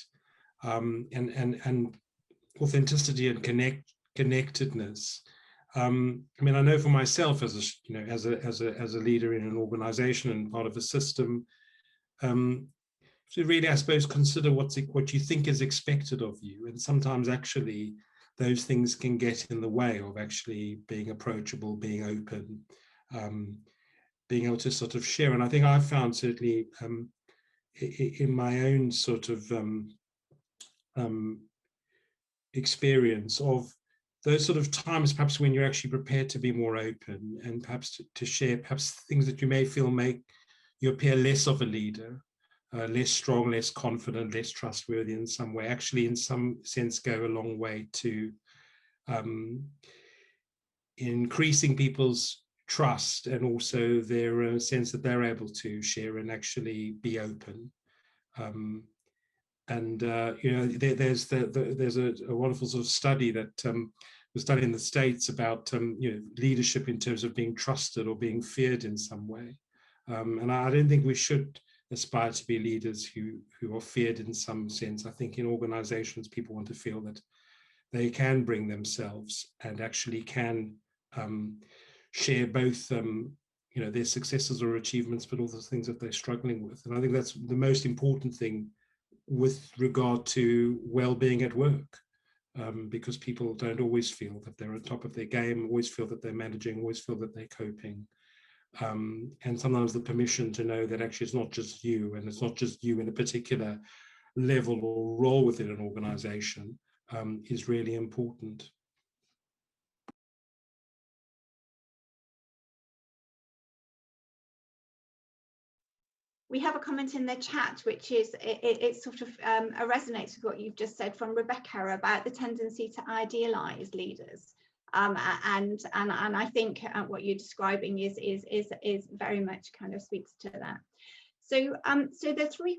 and authenticity and connectedness. I mean, I know for myself as a leader in an organisation and part of a system, to really, I suppose, consider what you think is expected of you, and sometimes actually those things can get in the way of actually being approachable, being open, being able to sort of share. And I think I've found certainly in my own sort of experience of those sort of times, perhaps when you're actually prepared to be more open and perhaps to share perhaps things that you may feel make you appear less of a leader, less strong, less confident, less trustworthy in some way, actually in some sense go a long way to increasing people's trust, and also their sense that they're able to share and actually be open. There's a wonderful sort of study that was done in the States about leadership in terms of being trusted or being feared in some way. And I don't think we should aspire to be leaders who are feared in some sense. I think in organizations, people want to feel that they can bring themselves and actually can share both their successes or achievements, but also things that they're struggling with. And I think that's the most important thing with regard to well-being at work. because people don't always feel that they're on top of their game, always feel that they're managing, always feel that they're coping. And sometimes the permission to know that actually it's not just you, and it's not just you in a particular level or role within an organization, is really important. We have a comment in the chat, which is it sort of resonates with what you've just said from Rebecca about the tendency to idealize leaders, and I think what you're describing is very much kind of speaks to that. So so there's three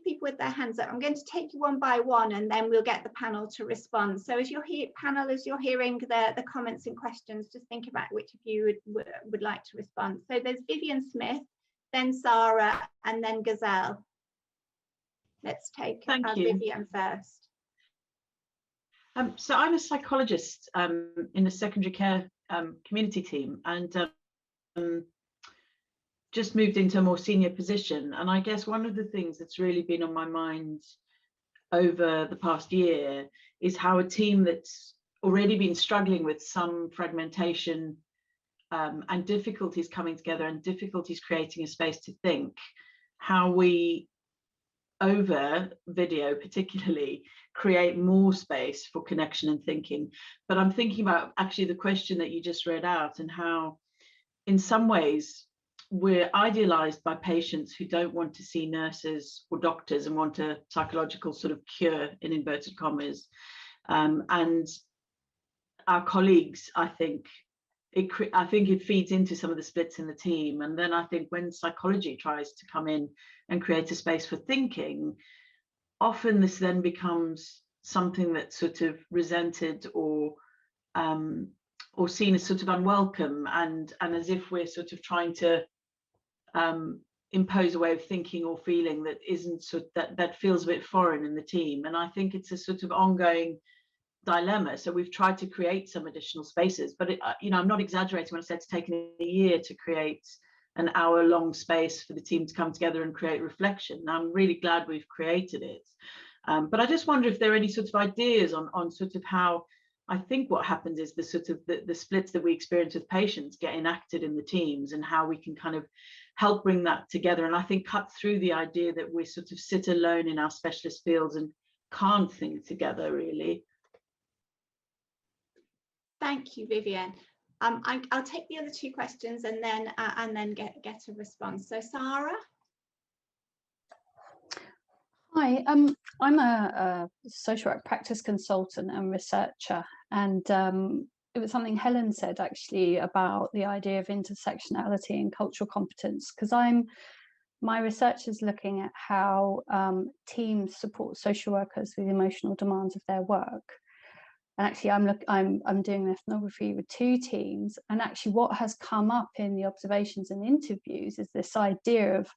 people with their hands up. I'm going to take you one by one, and then we'll get the panel to respond. So as you're as you're hearing the comments and questions, just think about which of you would like to respond. So there's Vivian Smith, then Sarah, and then Gazelle. Let's take Vivian first. So I'm a psychologist in the secondary care community team, and just moved into a more senior position. And I guess one of the things that's really been on my mind over the past year is how a team that's already been struggling with some fragmentation and difficulties coming together and difficulties creating a space to think, how we, over video particularly, create more space for connection and thinking. But I'm thinking about actually the question that you just read out, and how in some ways we're idealized by patients who don't want to see nurses or doctors and want a psychological sort of cure, in inverted commas. And our colleagues, I think it feeds into some of the splits in the team. And then I think when psychology tries to come in and create a space for thinking, often this then becomes something that's sort of resented or seen as sort of unwelcome, and as if we're sort of trying to impose a way of thinking or feeling that isn't that feels a bit foreign in the team. And I think it's a sort of ongoing dilemma. So we've tried to create some additional spaces, but I'm not exaggerating when I said it's taken a year to create an hour-long space for the team to come together and create reflection. And I'm really glad we've created it. But I just wonder if there are any sort of ideas on sort of how, I think what happens is the sort of the splits that we experience with patients get enacted in the teams, and how we can kind of help bring that together. And I think cut through the idea that we sort of sit alone in our specialist fields and can't think together, really. Thank you, Vivian. I'll take the other two questions and then get a response. So Sarah. Hi, I'm a social work practice consultant and researcher, and it was something Helen said actually about the idea of intersectionality and cultural competence, because my research is looking at how teams support social workers with emotional demands of their work. And actually, I'm doing an ethnography with two teams, and actually, what has come up in the observations and interviews is this idea of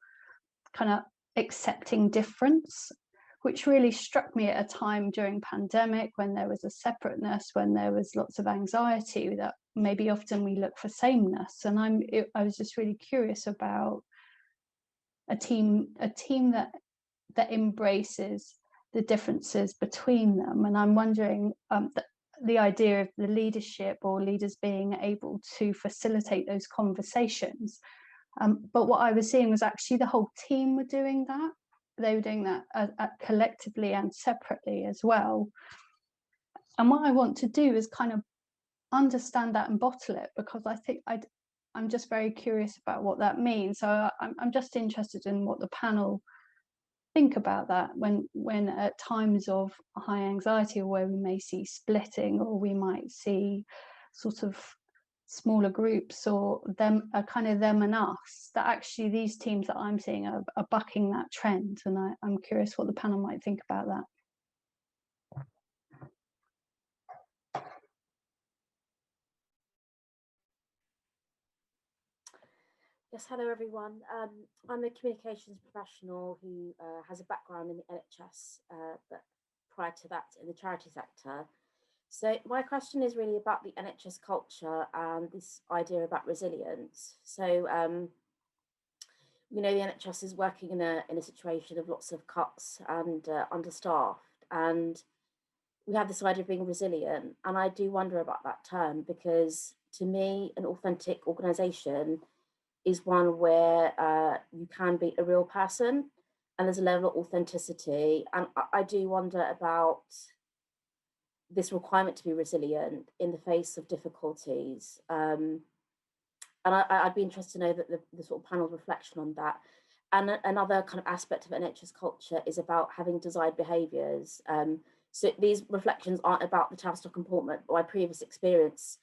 kind of accepting difference, which really struck me at a time during pandemic when there was a separateness, when there was lots of anxiety, that maybe often we look for sameness. And I was just really curious about a team that embraces the differences between them. And I'm wondering the idea of the leadership or leaders being able to facilitate those conversations. But what I was seeing was actually the whole team were doing that. They were doing that collectively and separately as well. And what I want to do is kind of understand that and bottle it, because I think I'm just very curious about what that means. So I'm just interested in what the panel think about that when at times of high anxiety, or where we may see splitting, or we might see sort of smaller groups, or them and us, that actually these teams that I'm seeing are bucking that trend. And I'm curious what the panel might think about that. Yes, hello everyone. I'm a communications professional who has a background in the NHS, but prior to that in the charity sector. So my question is really about the NHS culture and this idea about resilience. So we know the NHS is working in a situation of lots of cuts and understaffed, and we have this idea of being resilient, and I do wonder about that term, because to me, an authentic organisation is one where you can be a real person and there's a level of authenticity. And I do wonder about this requirement to be resilient in the face of difficulties. And I'd be interested to know that the sort of panel's reflection on that. And another kind of aspect of NHS culture is about having desired behaviours. So these reflections aren't about the Tavistock and Portman, but my previous experience.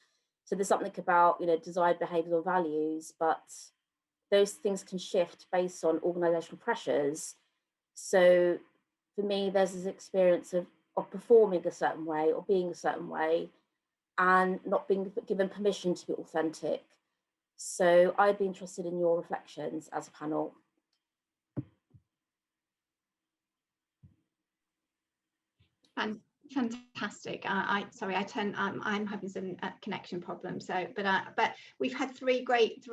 So there's something about, you know, desired behaviours or values, but those things can shift based on organisational pressures. So for me, there's this experience of performing a certain way or being a certain way and not being given permission to be authentic. So I'd be interested in your reflections as a panel. Fantastic. I'm having some connection problems. So, but we've had three great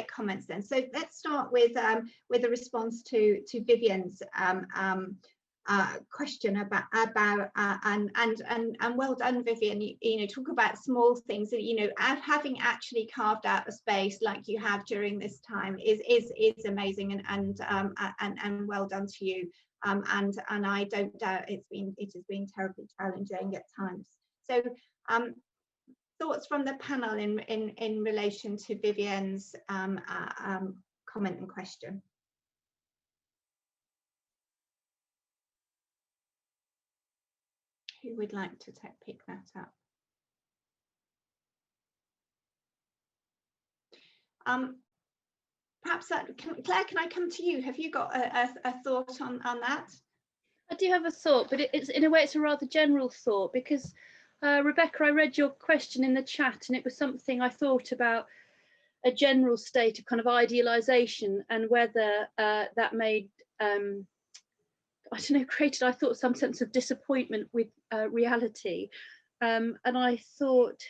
comments then. So let's start with a response to Vivian's question about and well done, Vivian. You know, talk about small things that, you know, having actually carved out a space like you have during this time is amazing, and well done to you. And I don't doubt it has been terribly challenging at times. So thoughts from the panel in relation to Vivian's comment and question. Who would like to pick that up? Perhaps Claire, can I come to you? Have you got a thought on that? I do have a thought, but it's in a way it's a rather general thought, because Rebecca, I read your question in the chat, and it was something I thought about, a general state of kind of idealisation, and whether that made I don't know, created, I thought, some sense of disappointment with reality. And I thought,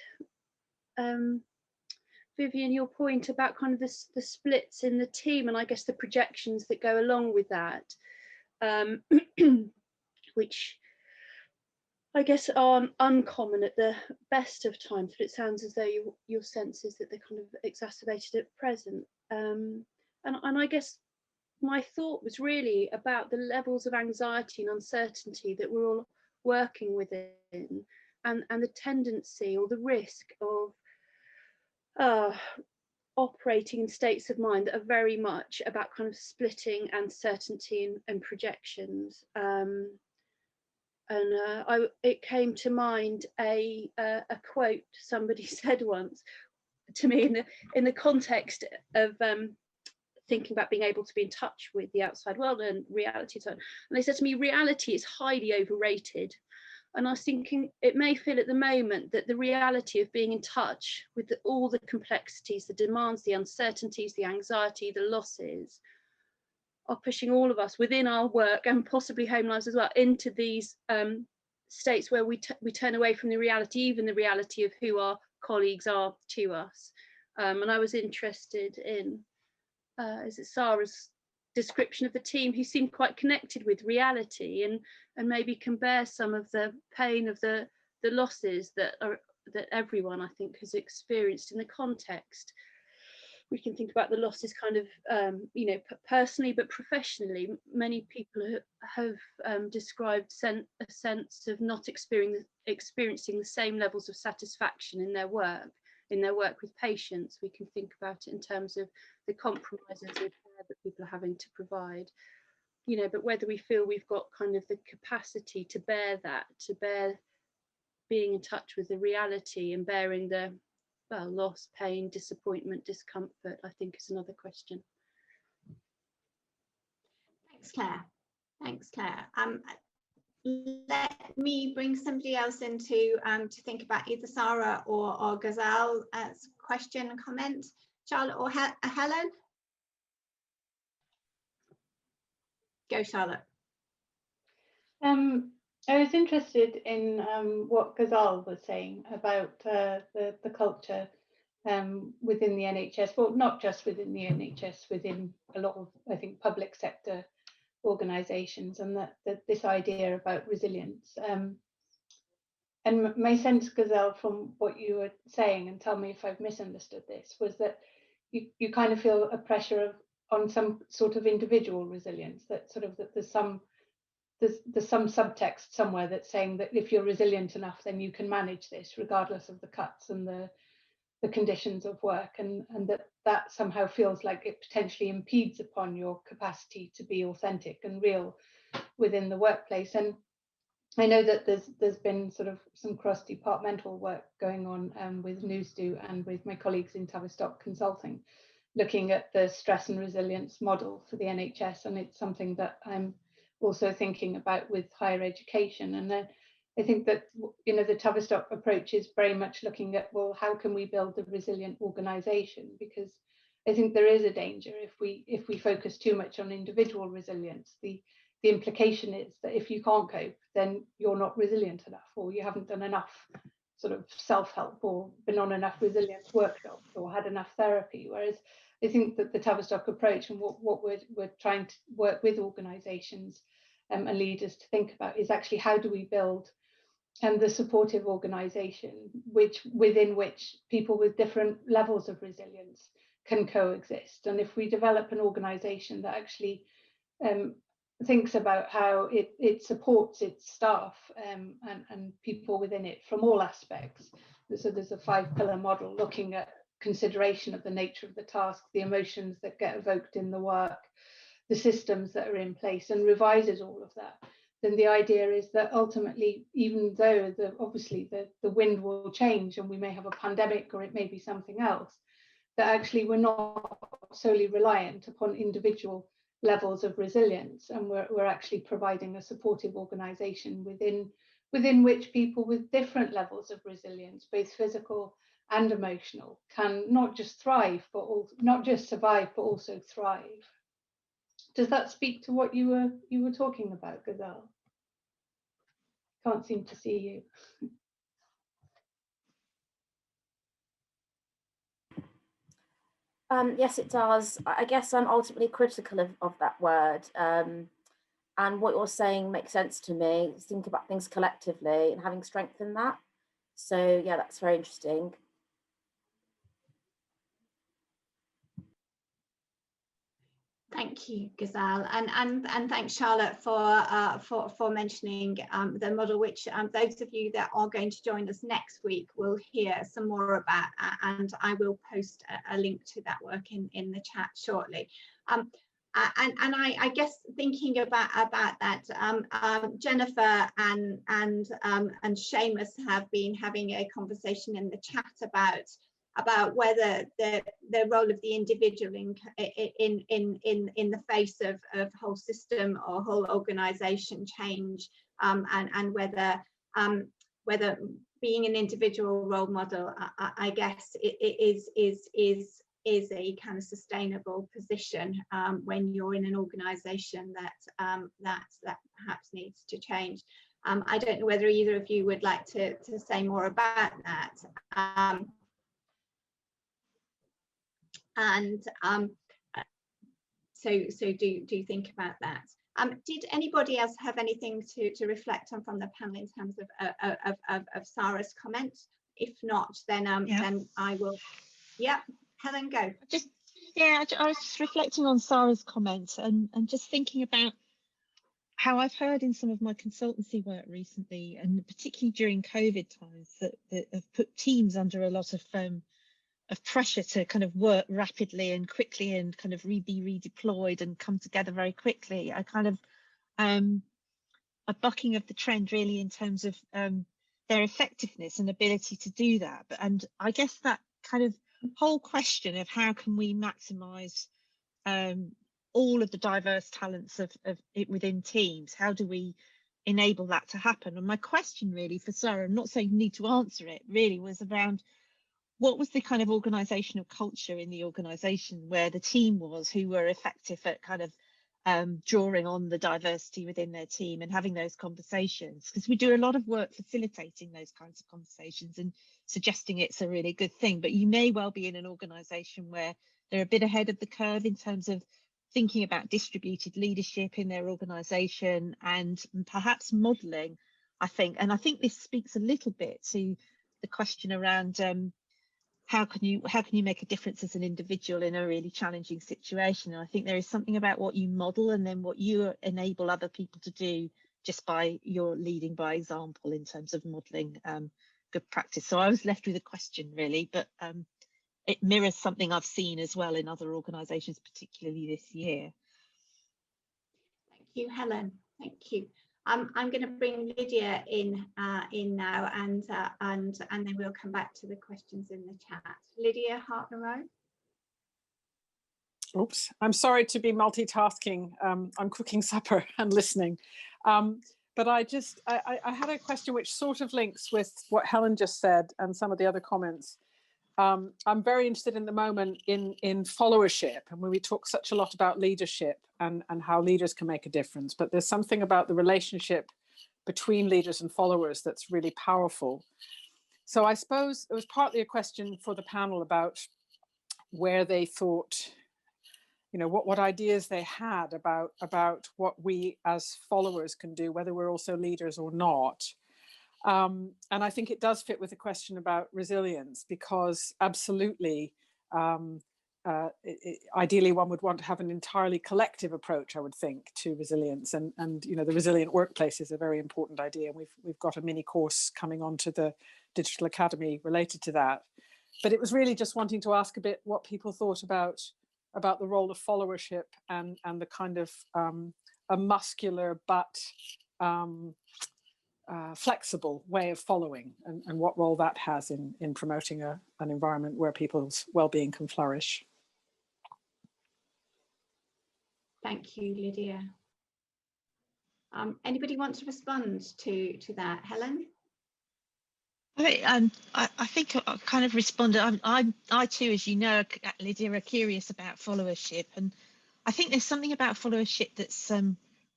Vivian, your point about kind of the splits in the team, and I guess the projections that go along with that, which I guess are uncommon at the best of times, but it sounds as though your sense is that they're kind of exacerbated at present. And I guess my thought was really about the levels of anxiety and uncertainty that we're all working within, and the tendency or the risk of operating in states of mind that are very much about kind of splitting uncertainty and projections. It came to mind a quote somebody said once to me in the context of thinking about being able to be in touch with the outside world and reality. And they said to me, reality is highly overrated. And I was thinking, it may feel at the moment that the reality of being in touch with all the complexities, the demands, the uncertainties, the anxiety, the losses, are pushing all of us within our work and possibly home lives as well into these states where we turn away from the reality, even the reality of who our colleagues are to us. And I was interested in, is it Sarah's description of the team, who seemed quite connected with reality and maybe can bear some of the pain of the losses that everyone, I think, has experienced in the context. We can think about the losses kind of, you know, personally, but professionally. Many people have described a sense of not experiencing the same levels of satisfaction in their work with patients. We can think about it in terms of the compromises with care that people are having to provide, you know, but whether we feel we've got kind of the capacity to bear that, to bear being in touch with the reality and bearing the loss, pain, disappointment, discomfort, I think is another question. Thanks, Claire. Thanks, Claire. Let me bring somebody else in to think about either Sarah or Ghazal's question and comment. Charlotte or Helen? Go, Charlotte. I was interested in what Ghazal was saying about the culture within the NHS, well, not just within the NHS, within a lot of, I think, public sector organisations, and that this idea about resilience. And my sense, Gazelle, from what you were saying, and tell me if I've misunderstood this, was that you kind of feel a pressure on some sort of individual resilience, that sort of that there's some subtext somewhere that's saying that if you're resilient enough, then you can manage this regardless of the cuts and the conditions of work, and that somehow feels like it potentially impedes upon your capacity to be authentic and real within the workplace. And I know that there's been sort of some cross-departmental work going on with NewsDo and with my colleagues in Tavistock Consulting, looking at the stress and resilience model for the NHS, and it's something that I'm also thinking about with higher education. And then I think that, you know, the Tavistock approach is very much looking at, well, how can we build a resilient organisation? Because I think there is a danger if we focus too much on individual resilience. The implication is that if you can't cope, then you're not resilient enough, or you haven't done enough sort of self-help, or been on enough resilience workshops, or had enough therapy. Whereas I think that the Tavistock approach, and what we're trying to work with organisations and leaders to think about, is actually how do we build the supportive organisation within which people with different levels of resilience can coexist. And if we develop an organisation that actually thinks about how it supports its staff and people within it from all aspects. So there's a 5-pillar model looking at consideration of the nature of the task, the emotions that get evoked in the work, the systems that are in place, and revises all of that. Then the idea is that ultimately, even though obviously the wind will change and we may have a pandemic or it may be something else, that actually we're not solely reliant upon individual levels of resilience, and we're actually providing a supportive organisation within which people with different levels of resilience, both physical and emotional, can not just thrive, but not just survive, but also thrive. Does that speak to what you were talking about, Gazelle? Can't seem to see you. Yes, it does. I guess I'm ultimately critical of that word. And what you're saying makes sense to me. Think about things collectively and having strength in that. So yeah, that's very interesting. Thank you, Gazelle, and thanks, Charlotte, for mentioning the model, which those of you that are going to join us next week will hear some more about, and I will post a link to that work in the chat shortly. And I guess thinking about that, Jennifer and Seamus have been having a conversation in the chat about whether the role of the individual in the face of whole system or whole organisation change, and whether being an individual role model, I guess, it is a kind of sustainable position when you're in an organisation that perhaps needs to change. I don't know whether either of you would like to say more about that. So do think about that. Did anybody else have anything to reflect on from the panel in terms of Sarah's comments? If not, then then I will. Yeah, Helen, go. I was just reflecting on Sarah's comments and just thinking about how I've heard in some of my consultancy work recently, and particularly during COVID times, that have put teams under a lot of pressure to kind of work rapidly and quickly and kind of be redeployed and come together very quickly. I kind of a bucking of the trend really in terms of their effectiveness and ability to do that. And I guess that kind of whole question of how can we maximize all of the diverse talents of it within teams, how do we enable that to happen? And my question really for Sarah, I'm not saying you need to answer it, really was around what was the kind of organisational culture in the organisation where the team was, who were effective at kind of drawing on the diversity within their team and having those conversations, because we do a lot of work facilitating those kinds of conversations and suggesting it's a really good thing. But you may well be in an organisation where they're a bit ahead of the curve in terms of thinking about distributed leadership in their organisation and perhaps modelling I think. And I think this speaks a little bit to the question around how can you make a difference as an individual in a really challenging situation. And I think there is something about what you model and then what you enable other people to do just by your leading by example in terms of modeling good practice. So I was left with a question really, but it mirrors something I've seen as well in other organisations, particularly this year. Thank you, Helen. Thank you. I'm going to bring Lydia in now, and then we'll come back to the questions in the chat. Lydia Hartner-Rowe. Oops, I'm sorry to be multitasking. I'm cooking supper and listening. But I had a question which sort of links with what Helen just said and some of the other comments. I'm very interested in the moment in followership, and when we talk such a lot about leadership and how leaders can make a difference, but there's something about the relationship between leaders and followers that's really powerful. So I suppose it was partly a question for the panel about where they thought, you know, what ideas they had about what we as followers can do, whether we're also leaders or not. And I think it does fit with the question about resilience, because absolutely, ideally one would want to have an entirely collective approach, I would think, to resilience. And you know, the resilient workplace is a very important idea. And we've got a mini course coming onto the Digital Academy related to that. But it was really just wanting to ask a bit what people thought about the role of followership and the kind of a muscular but flexible way of following, and what role that has in promoting an environment where people's well-being can flourish. Thank you, Lydia. Anybody want to respond to that? Helen? I think I kind of responded. I too, as you know, Lydia, are curious about followership, and I think there's something about followership that's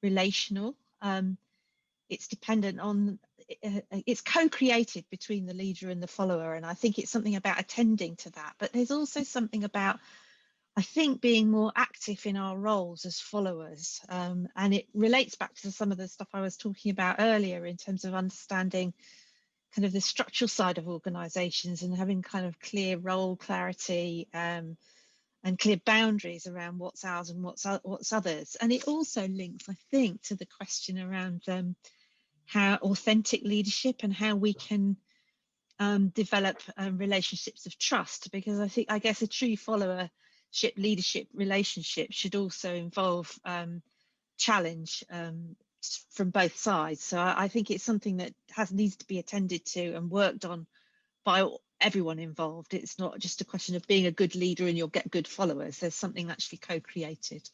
relational. It's dependent on, it's co-created between the leader and the follower, and I think it's something about attending to that. But there's also something about, I think, being more active in our roles as followers, and it relates back to some of the stuff I was talking about earlier in terms of understanding kind of the structural side of organisations and having kind of clear role clarity and clear boundaries around what's ours and what's others. And it also links, I think, to the question around how authentic leadership and how we can develop relationships of trust, because I guess a true followership leadership relationship should also involve challenge from both sides. So I think it's something that needs to be attended to and worked on by everyone involved. It's not just a question of being a good leader and you'll get good followers. There's something actually co-created.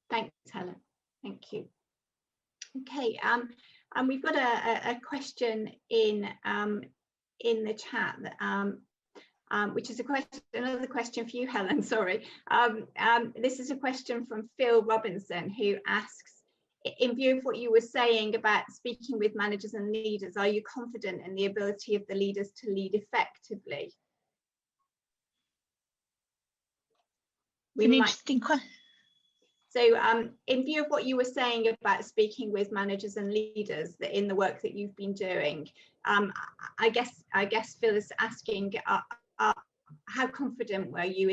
Thanks, Helen. Thank you. Okay, and we've got a question in the chat, which is another question for you, Helen. Sorry. This is a question from Phil Robinson, who asks, in view of what you were saying about speaking with managers and leaders, are you confident in the ability of the leaders to lead effectively? So in view of what you were saying about speaking with managers and leaders in the work that you've been doing, I guess Phil is asking, how confident were you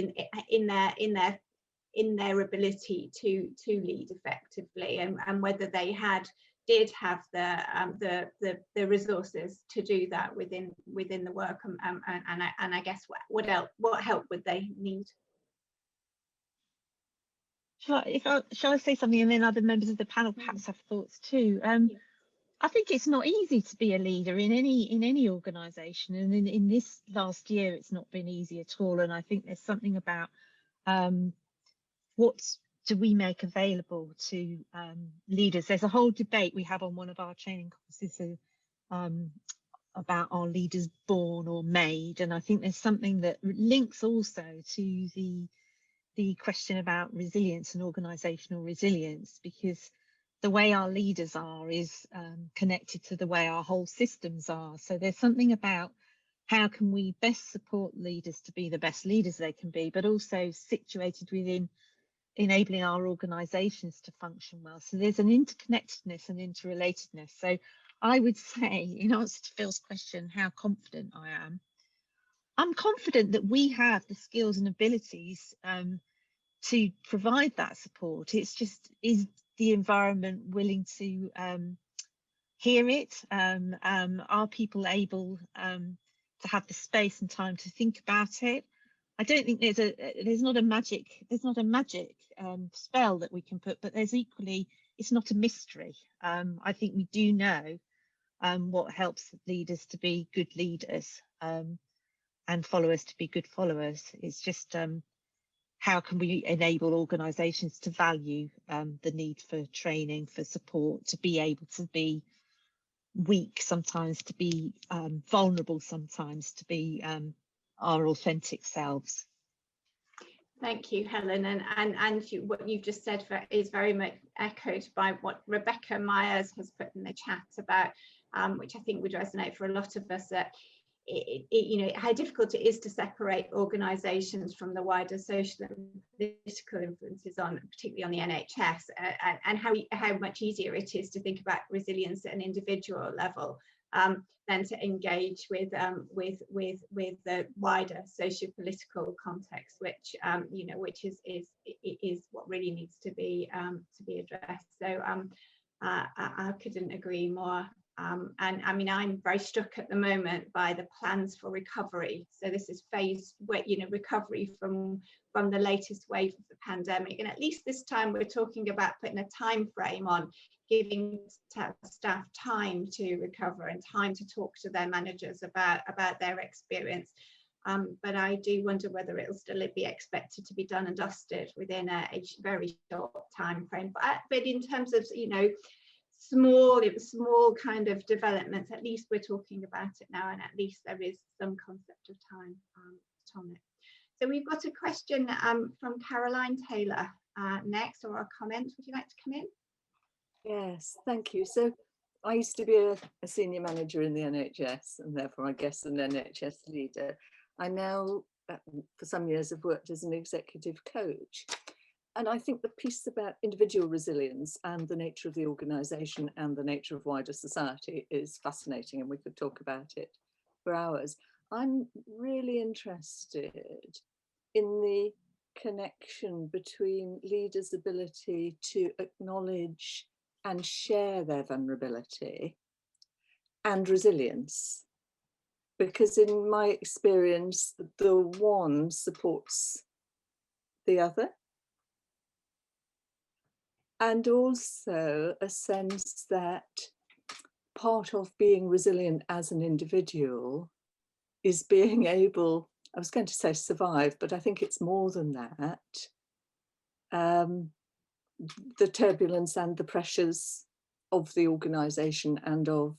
in their ability to lead effectively, and whether they did have the resources to do that within the work, and I guess what help would they need? Shall I say something, and then other members of the panel perhaps have thoughts too? I think it's not easy to be a leader in any organisation, and in this last year it's not been easy at all. And I think there's something about what do we make available to leaders. There's a whole debate we have on one of our training courses about are leaders born or made, and I think there's something that links also to the question about resilience and organisational resilience, because the way our leaders are is connected to the way our whole systems are. So there's something about how can we best support leaders to be the best leaders they can be, but also situated within enabling our organisations to function well. So there's an interconnectedness and interrelatedness. So I would say, in answer to Phil's question, how confident I am, I'm confident that we have the skills and abilities to provide that support. It's just, is the environment willing to hear it? Are people able to have the space and time to think about it? I don't think there's not a magic spell that we can put, but there's equally, it's not a mystery. I think we do know what helps leaders to be good leaders and followers to be good followers. It's just how can we enable organisations to value the need for training, for support, to be able to be weak sometimes, to be vulnerable sometimes, to be our authentic selves. Thank you, Helen, and what you've just said is very much echoed by what Rebecca Myers has put in the chat about, which I think would resonate for a lot of us, that you know, how difficult it is to separate organisations from the wider social and political influences on, particularly on the NHS, and how much easier it is to think about resilience at an individual level than to engage with the wider socio-political context, which you know, which is what really needs to be addressed. So I couldn't agree more. And I mean, I'm very struck at the moment by the plans for recovery. So this is phase, you know, recovery from the latest wave of the pandemic. And at least this time we're talking about putting a time frame on giving staff time to recover and time to talk to their managers about their experience. But I do wonder whether it'll still be expected to be done and dusted within a very short time frame. But in terms of, you know, small kind of developments, at least we're talking about it now, and at least there is some concept of time on it. So we've got a question from Caroline Taylor next, or a comment. Would you like to come in? Yes, thank you. So I used to be a senior manager in the NHS, and therefore I guess an NHS leader. I now, for some years, have worked as an executive coach. And I think the piece about individual resilience and the nature of the organisation and the nature of wider society is fascinating, and we could talk about it for hours. I'm really interested in the connection between leaders' ability to acknowledge and share their vulnerability and resilience. Because in my experience, the one supports the other. And also a sense that part of being resilient as an individual is being able, I was going to say survive, but I think it's more than that. The turbulence and the pressures of the organisation and of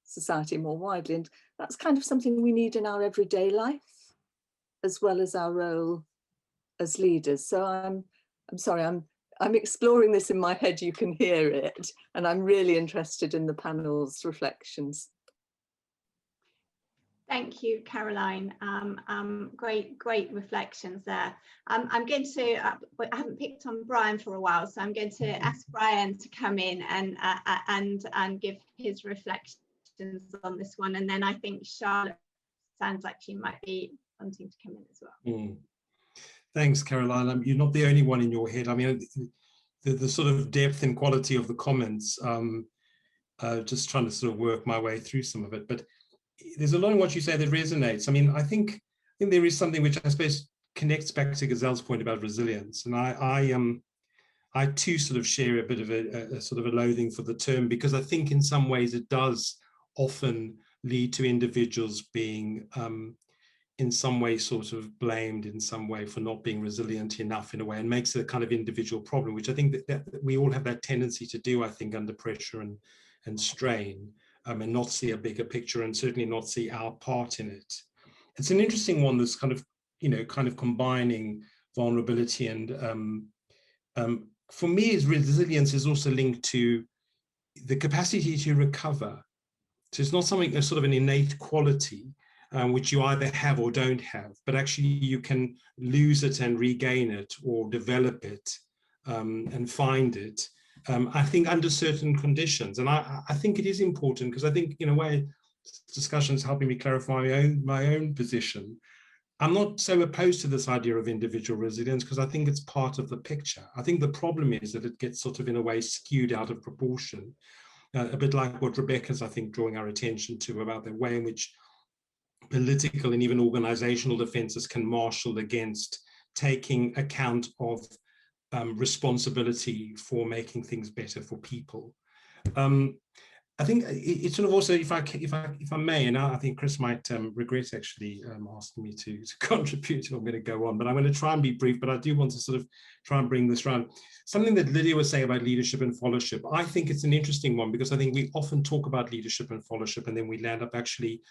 society more widely. And that's kind of something we need in our everyday life, as well as our role as leaders. So I'm sorry, I'm exploring this in my head, you can hear it, and I'm really interested in the panel's reflections. Thank you, Caroline. Great reflections there. I'm going to, I haven't picked on Brian for a while, so I'm going to ask Brian to come in and give his reflections on this one, and then I think Charlotte sounds like she might be wanting to come in as well. Thanks, Caroline. You're not the only one in your head. I mean, the sort of depth and quality of the comments, just trying to sort of work my way through some of it. But there's a lot in what you say that resonates. I mean, I think there is something which I suppose connects back to Gazelle's point about resilience. And I too sort of share a bit of a sort of a loathing for the term, because I think in some ways it does often lead to individuals being in some way sort of blamed in some way for not being resilient enough in a way, and makes it a kind of individual problem, which I think that we all have that tendency to do, I think, under pressure and strain, and not see a bigger picture, and certainly not see our part in it. It's an interesting one, this kind of, you know, kind of combining vulnerability and for me, resilience is also linked to the capacity to recover. So it's not something that's sort of an innate quality. which you either have or don't have, but actually you can lose it and regain it or develop it and find it, I think under certain conditions. And I think it is important, because I think in a way, discussions helping me clarify my own position. I'm not so opposed to this idea of individual resilience, because I think it's part of the picture. I think the problem is that it gets sort of in a way skewed out of proportion, a bit like what Rebecca's, I think, drawing our attention to about the way in which political and even organizational defenses can marshal against taking account of responsibility for making things better for people. I think it's sort of also, if I may, and I think Chris might regret actually asking me to contribute, I'm going to go on, but I'm going to try and be brief, but I do want to sort of try and bring this around. Something that Lydia was saying about leadership and followership, I think it's an interesting one, because I think we often talk about leadership and followership, and then we land up actually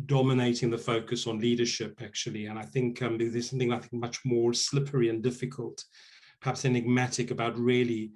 dominating the focus on leadership, actually. And I think there's something, I think, much more slippery and difficult, perhaps enigmatic, about really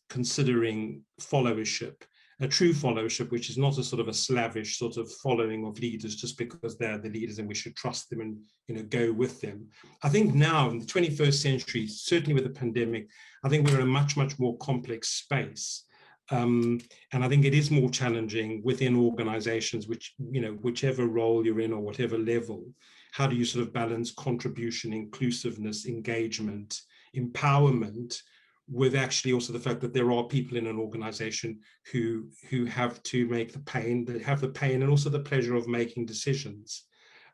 considering followership, a true followership, which is not a sort of a slavish sort of following of leaders just because they're the leaders and we should trust them and, you know, go with them. I think now in the 21st century, certainly with the pandemic, I think we're in a much, much more complex space. And I think it is more challenging within organizations, which, you know, whichever role you're in or whatever level, how do you sort of balance contribution, inclusiveness, engagement, empowerment, with actually also the fact that there are people in an organization who have to make the pain, that have the pain and also the pleasure of making decisions.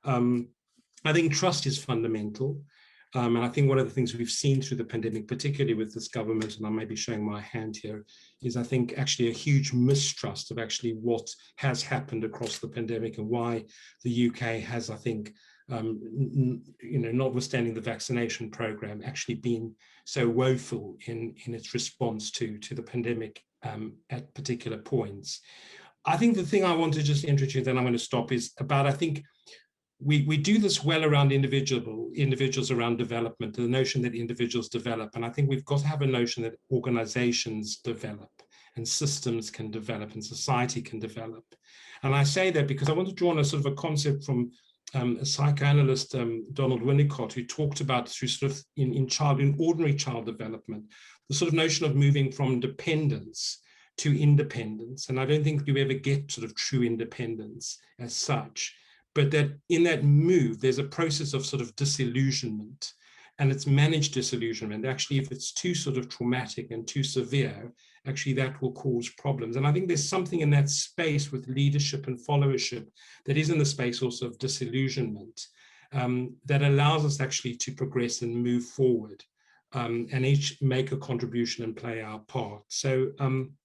I think trust is fundamental. And I think one of the things we've seen through the pandemic, particularly with this government, and I may be showing my hand here, is I think actually a huge mistrust of actually what has happened across the pandemic and why the UK has, I think, you know, notwithstanding the vaccination program, actually been so woeful in its response to the pandemic at particular points. I think the thing I want to just introduce, then I'm going to stop, is about, I think, we do this well around individuals around development, the notion that individuals develop. And I think we've got to have a notion that organizations develop and systems can develop and society can develop. And I say that because I want to draw on a sort of a concept from a psychoanalyst, Donald Winnicott, who talked about through sort of in ordinary child development, the sort of notion of moving from dependence to independence. And I don't think you ever get sort of true independence as such, but that in that move, there's a process of sort of disillusionment, and it's managed disillusionment. Actually, if it's too sort of traumatic and too severe, actually that will cause problems. And I think there's something in that space with leadership and followership that is in the space also of disillusionment that allows us actually to progress and move forward and each make a contribution and play our part. So I'm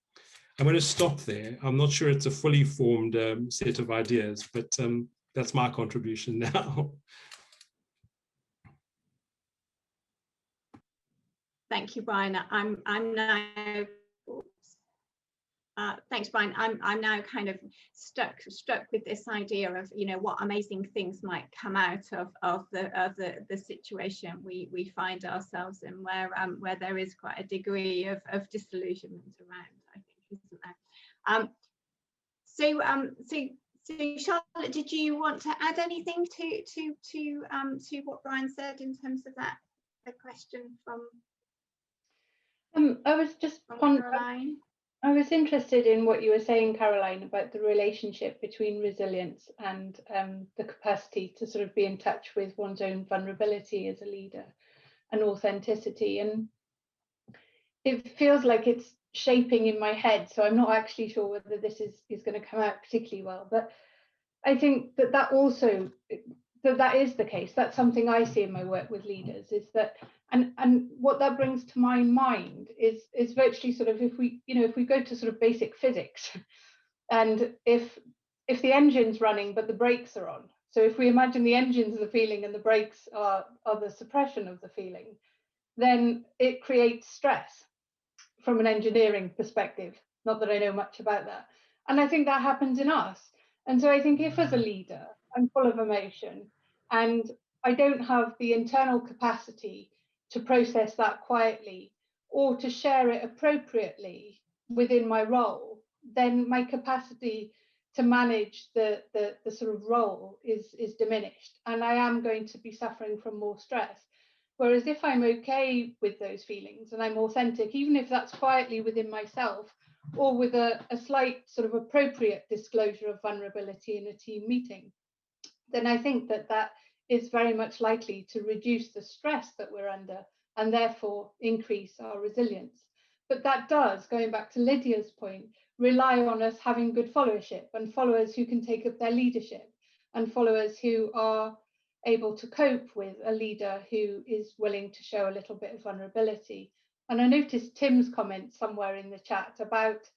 going to stop there. I'm not sure it's a fully formed set of ideas, but that's my contribution now. Thank you, Brian. I'm now. Thanks, Brian. I'm now kind of struck with this idea of, you know, what amazing things might come out of the situation we find ourselves in, where there is quite a degree of disillusionment around, I think, isn't there? So Charlotte, did you want to add anything to what Brian said in terms of that, the question from? I was just Caroline. I was interested in what you were saying, Caroline, about the relationship between resilience and the capacity to sort of be in touch with one's own vulnerability as a leader and authenticity. And it feels like it's shaping in my head, so I'm not actually sure whether this is going to come out particularly well. But I think that also that is the case. That's something I see in my work with leaders, is that, and what that brings to my mind is virtually sort of, if we go to sort of basic physics, and if the engine's running but the brakes are on, so if we imagine the engine's the feeling and the brakes are the suppression of the feeling, then it creates stress from an engineering perspective. Not that I know much about that. And I think that happens in us. And so I think if as a leader, I'm full of emotion and I don't have the internal capacity to process that quietly or to share it appropriately within my role, then my capacity to manage the sort of role is diminished, and I am going to be suffering from more stress. Whereas if I'm okay with those feelings and I'm authentic, even if that's quietly within myself, or with a slight sort of appropriate disclosure of vulnerability in a team meeting, then I think that is very much likely to reduce the stress that we're under and therefore increase our resilience. But that does, going back to Lydia's point, rely on us having good followership and followers who can take up their leadership and followers who are able to cope with a leader who is willing to show a little bit of vulnerability. And I noticed Tim's comment somewhere in the chat about,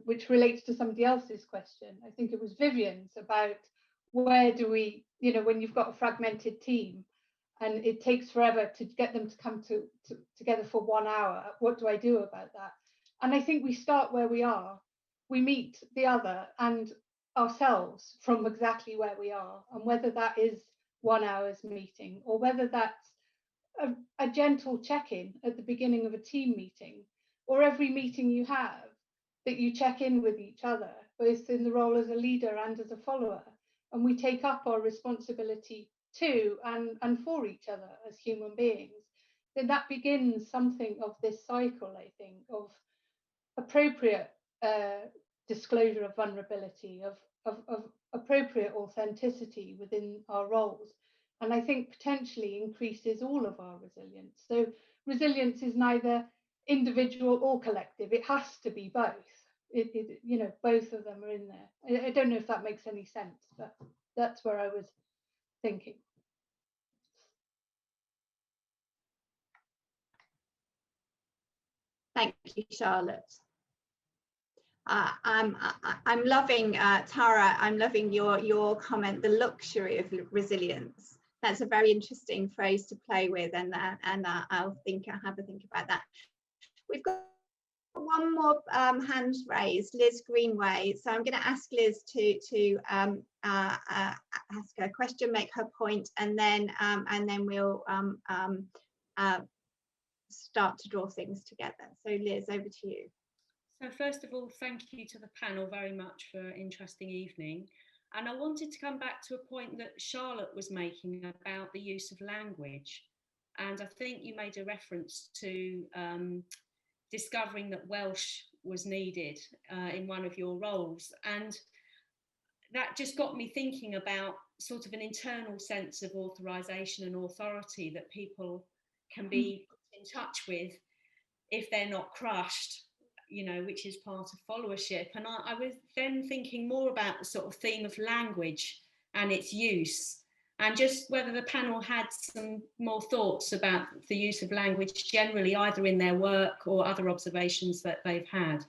which relates to somebody else's question. I think it was Vivian's, about where do we, when you've got a fragmented team and it takes forever to get them to come together for 1 hour, what do I do about that? And I think we start where we are. We meet the other and ourselves from exactly where we are, and whether that is 1 hour's meeting or whether that's a gentle check-in at the beginning of a team meeting, or every meeting you have, that you check in with each other, both in the role as a leader and as a follower, and we take up our responsibility to and for each other as human beings, then that begins something of this cycle, I think, of appropriate disclosure of vulnerability, of appropriate authenticity within our roles. And I think potentially increases all of our resilience. So resilience is neither individual or collective. It has to be both. Both of them are in there. I don't know if that makes any sense, but that's where I was thinking. Thank you, Charlotte. I'm loving, Tara, I'm loving your comment, the luxury of resilience. That's a very interesting phrase to play with, and I'll have a think about that. We've got one more hand raised, Liz Greenway. So I'm going to ask Liz to ask her question, make her point, and then we'll start to draw things together. So Liz, over to you. So first of all, thank you to the panel very much for an interesting evening. And I wanted to come back to a point that Charlotte was making about the use of language. And I think you made a reference to discovering that Welsh was needed in one of your roles. And that just got me thinking about sort of an internal sense of authorization and authority that people can be in touch with if they're not crushed, which is part of followership. And I was then thinking more about the sort of theme of language and its use, and just whether the panel had some more thoughts about the use of language generally, either in their work or other observations that they've had.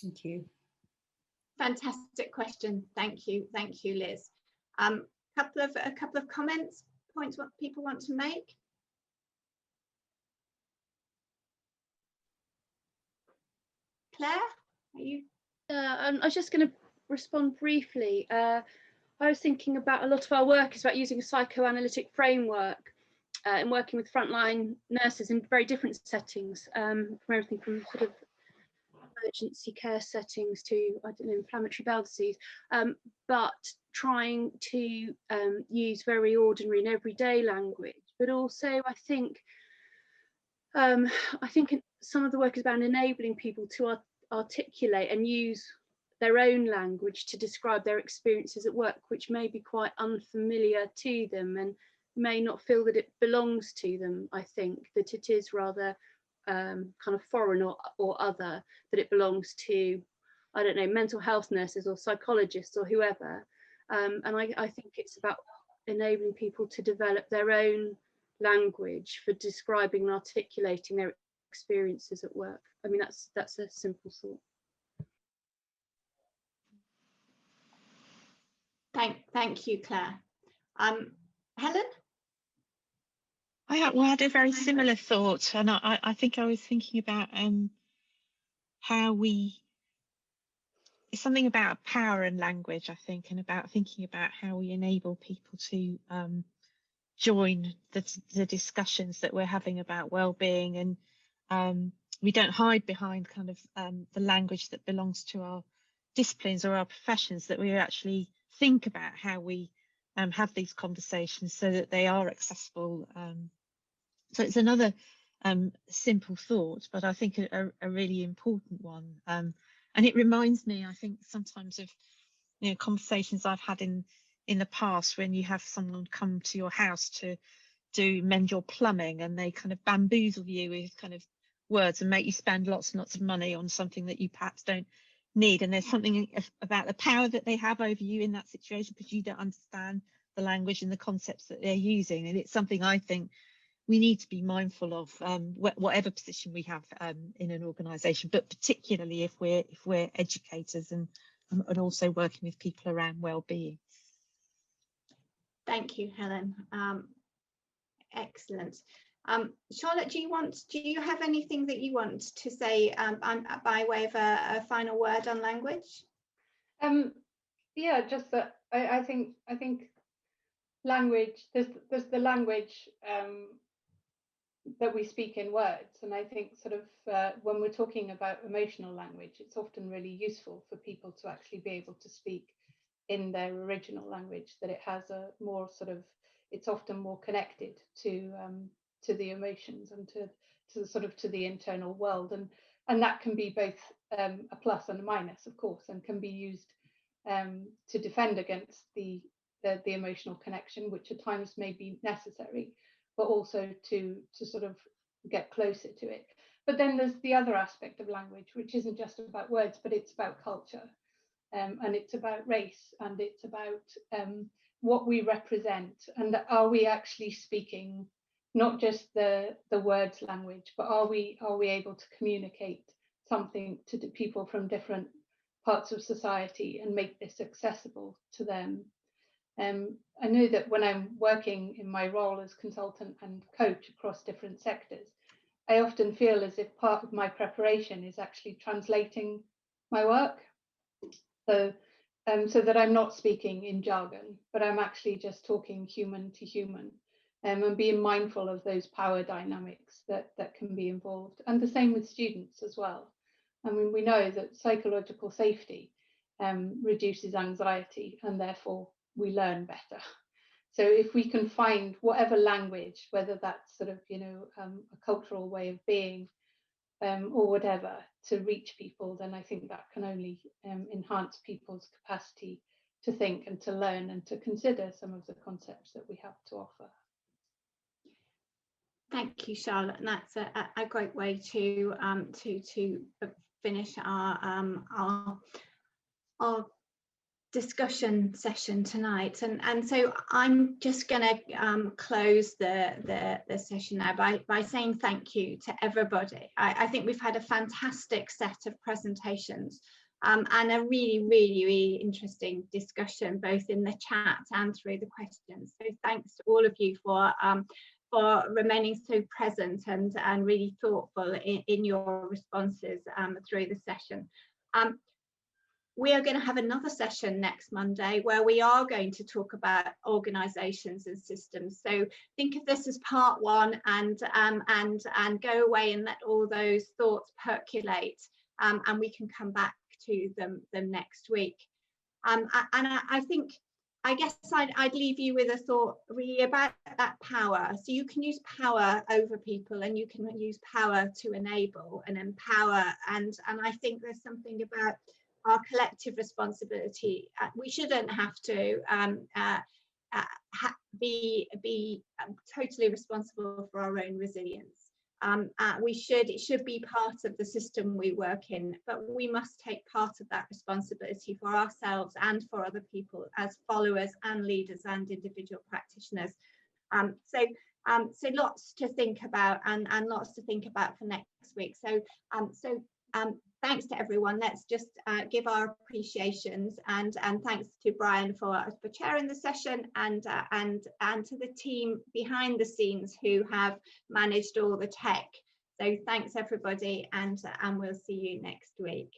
Thank you. Fantastic question. Thank you, Liz. A couple of comments, points what people want to make. Claire, are you? I was just going to respond briefly. I was thinking about a lot of our work is about using a psychoanalytic framework and working with frontline nurses in very different settings, from everything from sort of emergency care settings to, inflammatory bowel disease, but trying to use very ordinary and everyday language. But also, I think some of the work is about enabling people to articulate and use their own language to describe their experiences at work, which may be quite unfamiliar to them and may not feel that it belongs to them. I think that it is rather kind of foreign or other, that it belongs to, I don't know, mental health nurses or psychologists or whoever. And I think it's about enabling people to develop their own language for describing and articulating their experiences at work. I mean, that's a simple thought. Thank you, Claire. Helen? I had a very similar thought, and I think I was thinking about how it's something about power and language, I think, and about thinking about how we enable people to join the discussions that we're having about well-being, and we don't hide behind kind of the language that belongs to our disciplines or our professions that we actually think about how we have these conversations so that they are accessible. So it's another simple thought, but I think a really important one. And it reminds me, I think, sometimes of conversations I've had in the past when you have someone come to your house to mend your plumbing, and they kind of bamboozle you with kind of words and make you spend lots and lots of money on something that you perhaps don't need. And there's something about the power that they have over you in that situation because you don't understand the language and the concepts that they're using. And it's something I think we need to be mindful of, whatever position we have in an organisation, but particularly if we're educators and also working with people around well-being. Thank you, Helen. Excellent. Charlotte, do you have anything that you want to say by way of a final word on language? Yeah, just that I think language, there's the language that we speak in words, and I think sort of when we're talking about emotional language, it's often really useful for people to actually be able to speak in their original language, that it has a more sort of, it's often more connected to the emotions and to sort of to the internal world, and that can be both a plus and a minus, of course, and can be used to defend against the emotional connection, which at times may be necessary, but also to sort of get closer to it. But then there's the other aspect of language, which isn't just about words, but it's about culture, and it's about race, and it's about what we represent, and are we actually speaking not just the words language, but are we able to communicate something to people from different parts of society and make this accessible to them. I know that when I'm working in my role as consultant and coach across different sectors, I often feel as if part of my preparation is actually translating my work. So that I'm not speaking in jargon, but I'm actually just talking human to human, and being mindful of those power dynamics that can be involved. And the same with students as well. I mean, we know that psychological safety reduces anxiety, and therefore we learn better. So if we can find whatever language, whether that's sort of, a cultural way of being or whatever, to reach people, then I think that can only enhance people's capacity to think and to learn and to consider some of the concepts that we have to offer. Thank you, Charlotte, and that's a great way to finish our discussion session tonight. And so I'm just going to close the session now by saying thank you to everybody. I think we've had a fantastic set of presentations and a really interesting discussion, both in the chat and through the questions. So thanks to all of you for remaining so present and really thoughtful in your responses through the session. We are going to have another session next Monday where we are going to talk about organisations and systems. So think of this as part one, and go away and let all those thoughts percolate, and we can come back to them next week. And I guess I'd leave you with a thought really about that power. So you can use power over people, and you can use power to enable and empower. And I think there's something about our collective responsibility. We shouldn't have to be totally responsible for our own resilience. It should be part of the system we work in, but we must take part of that responsibility for ourselves and for other people as followers and leaders and individual practitioners. So lots to think about and lots to think about for next week. So thanks to everyone. Let's just give our appreciations, and thanks to Brian for chairing the session, and to the team behind the scenes who have managed all the tech. So thanks everybody, and we'll see you next week.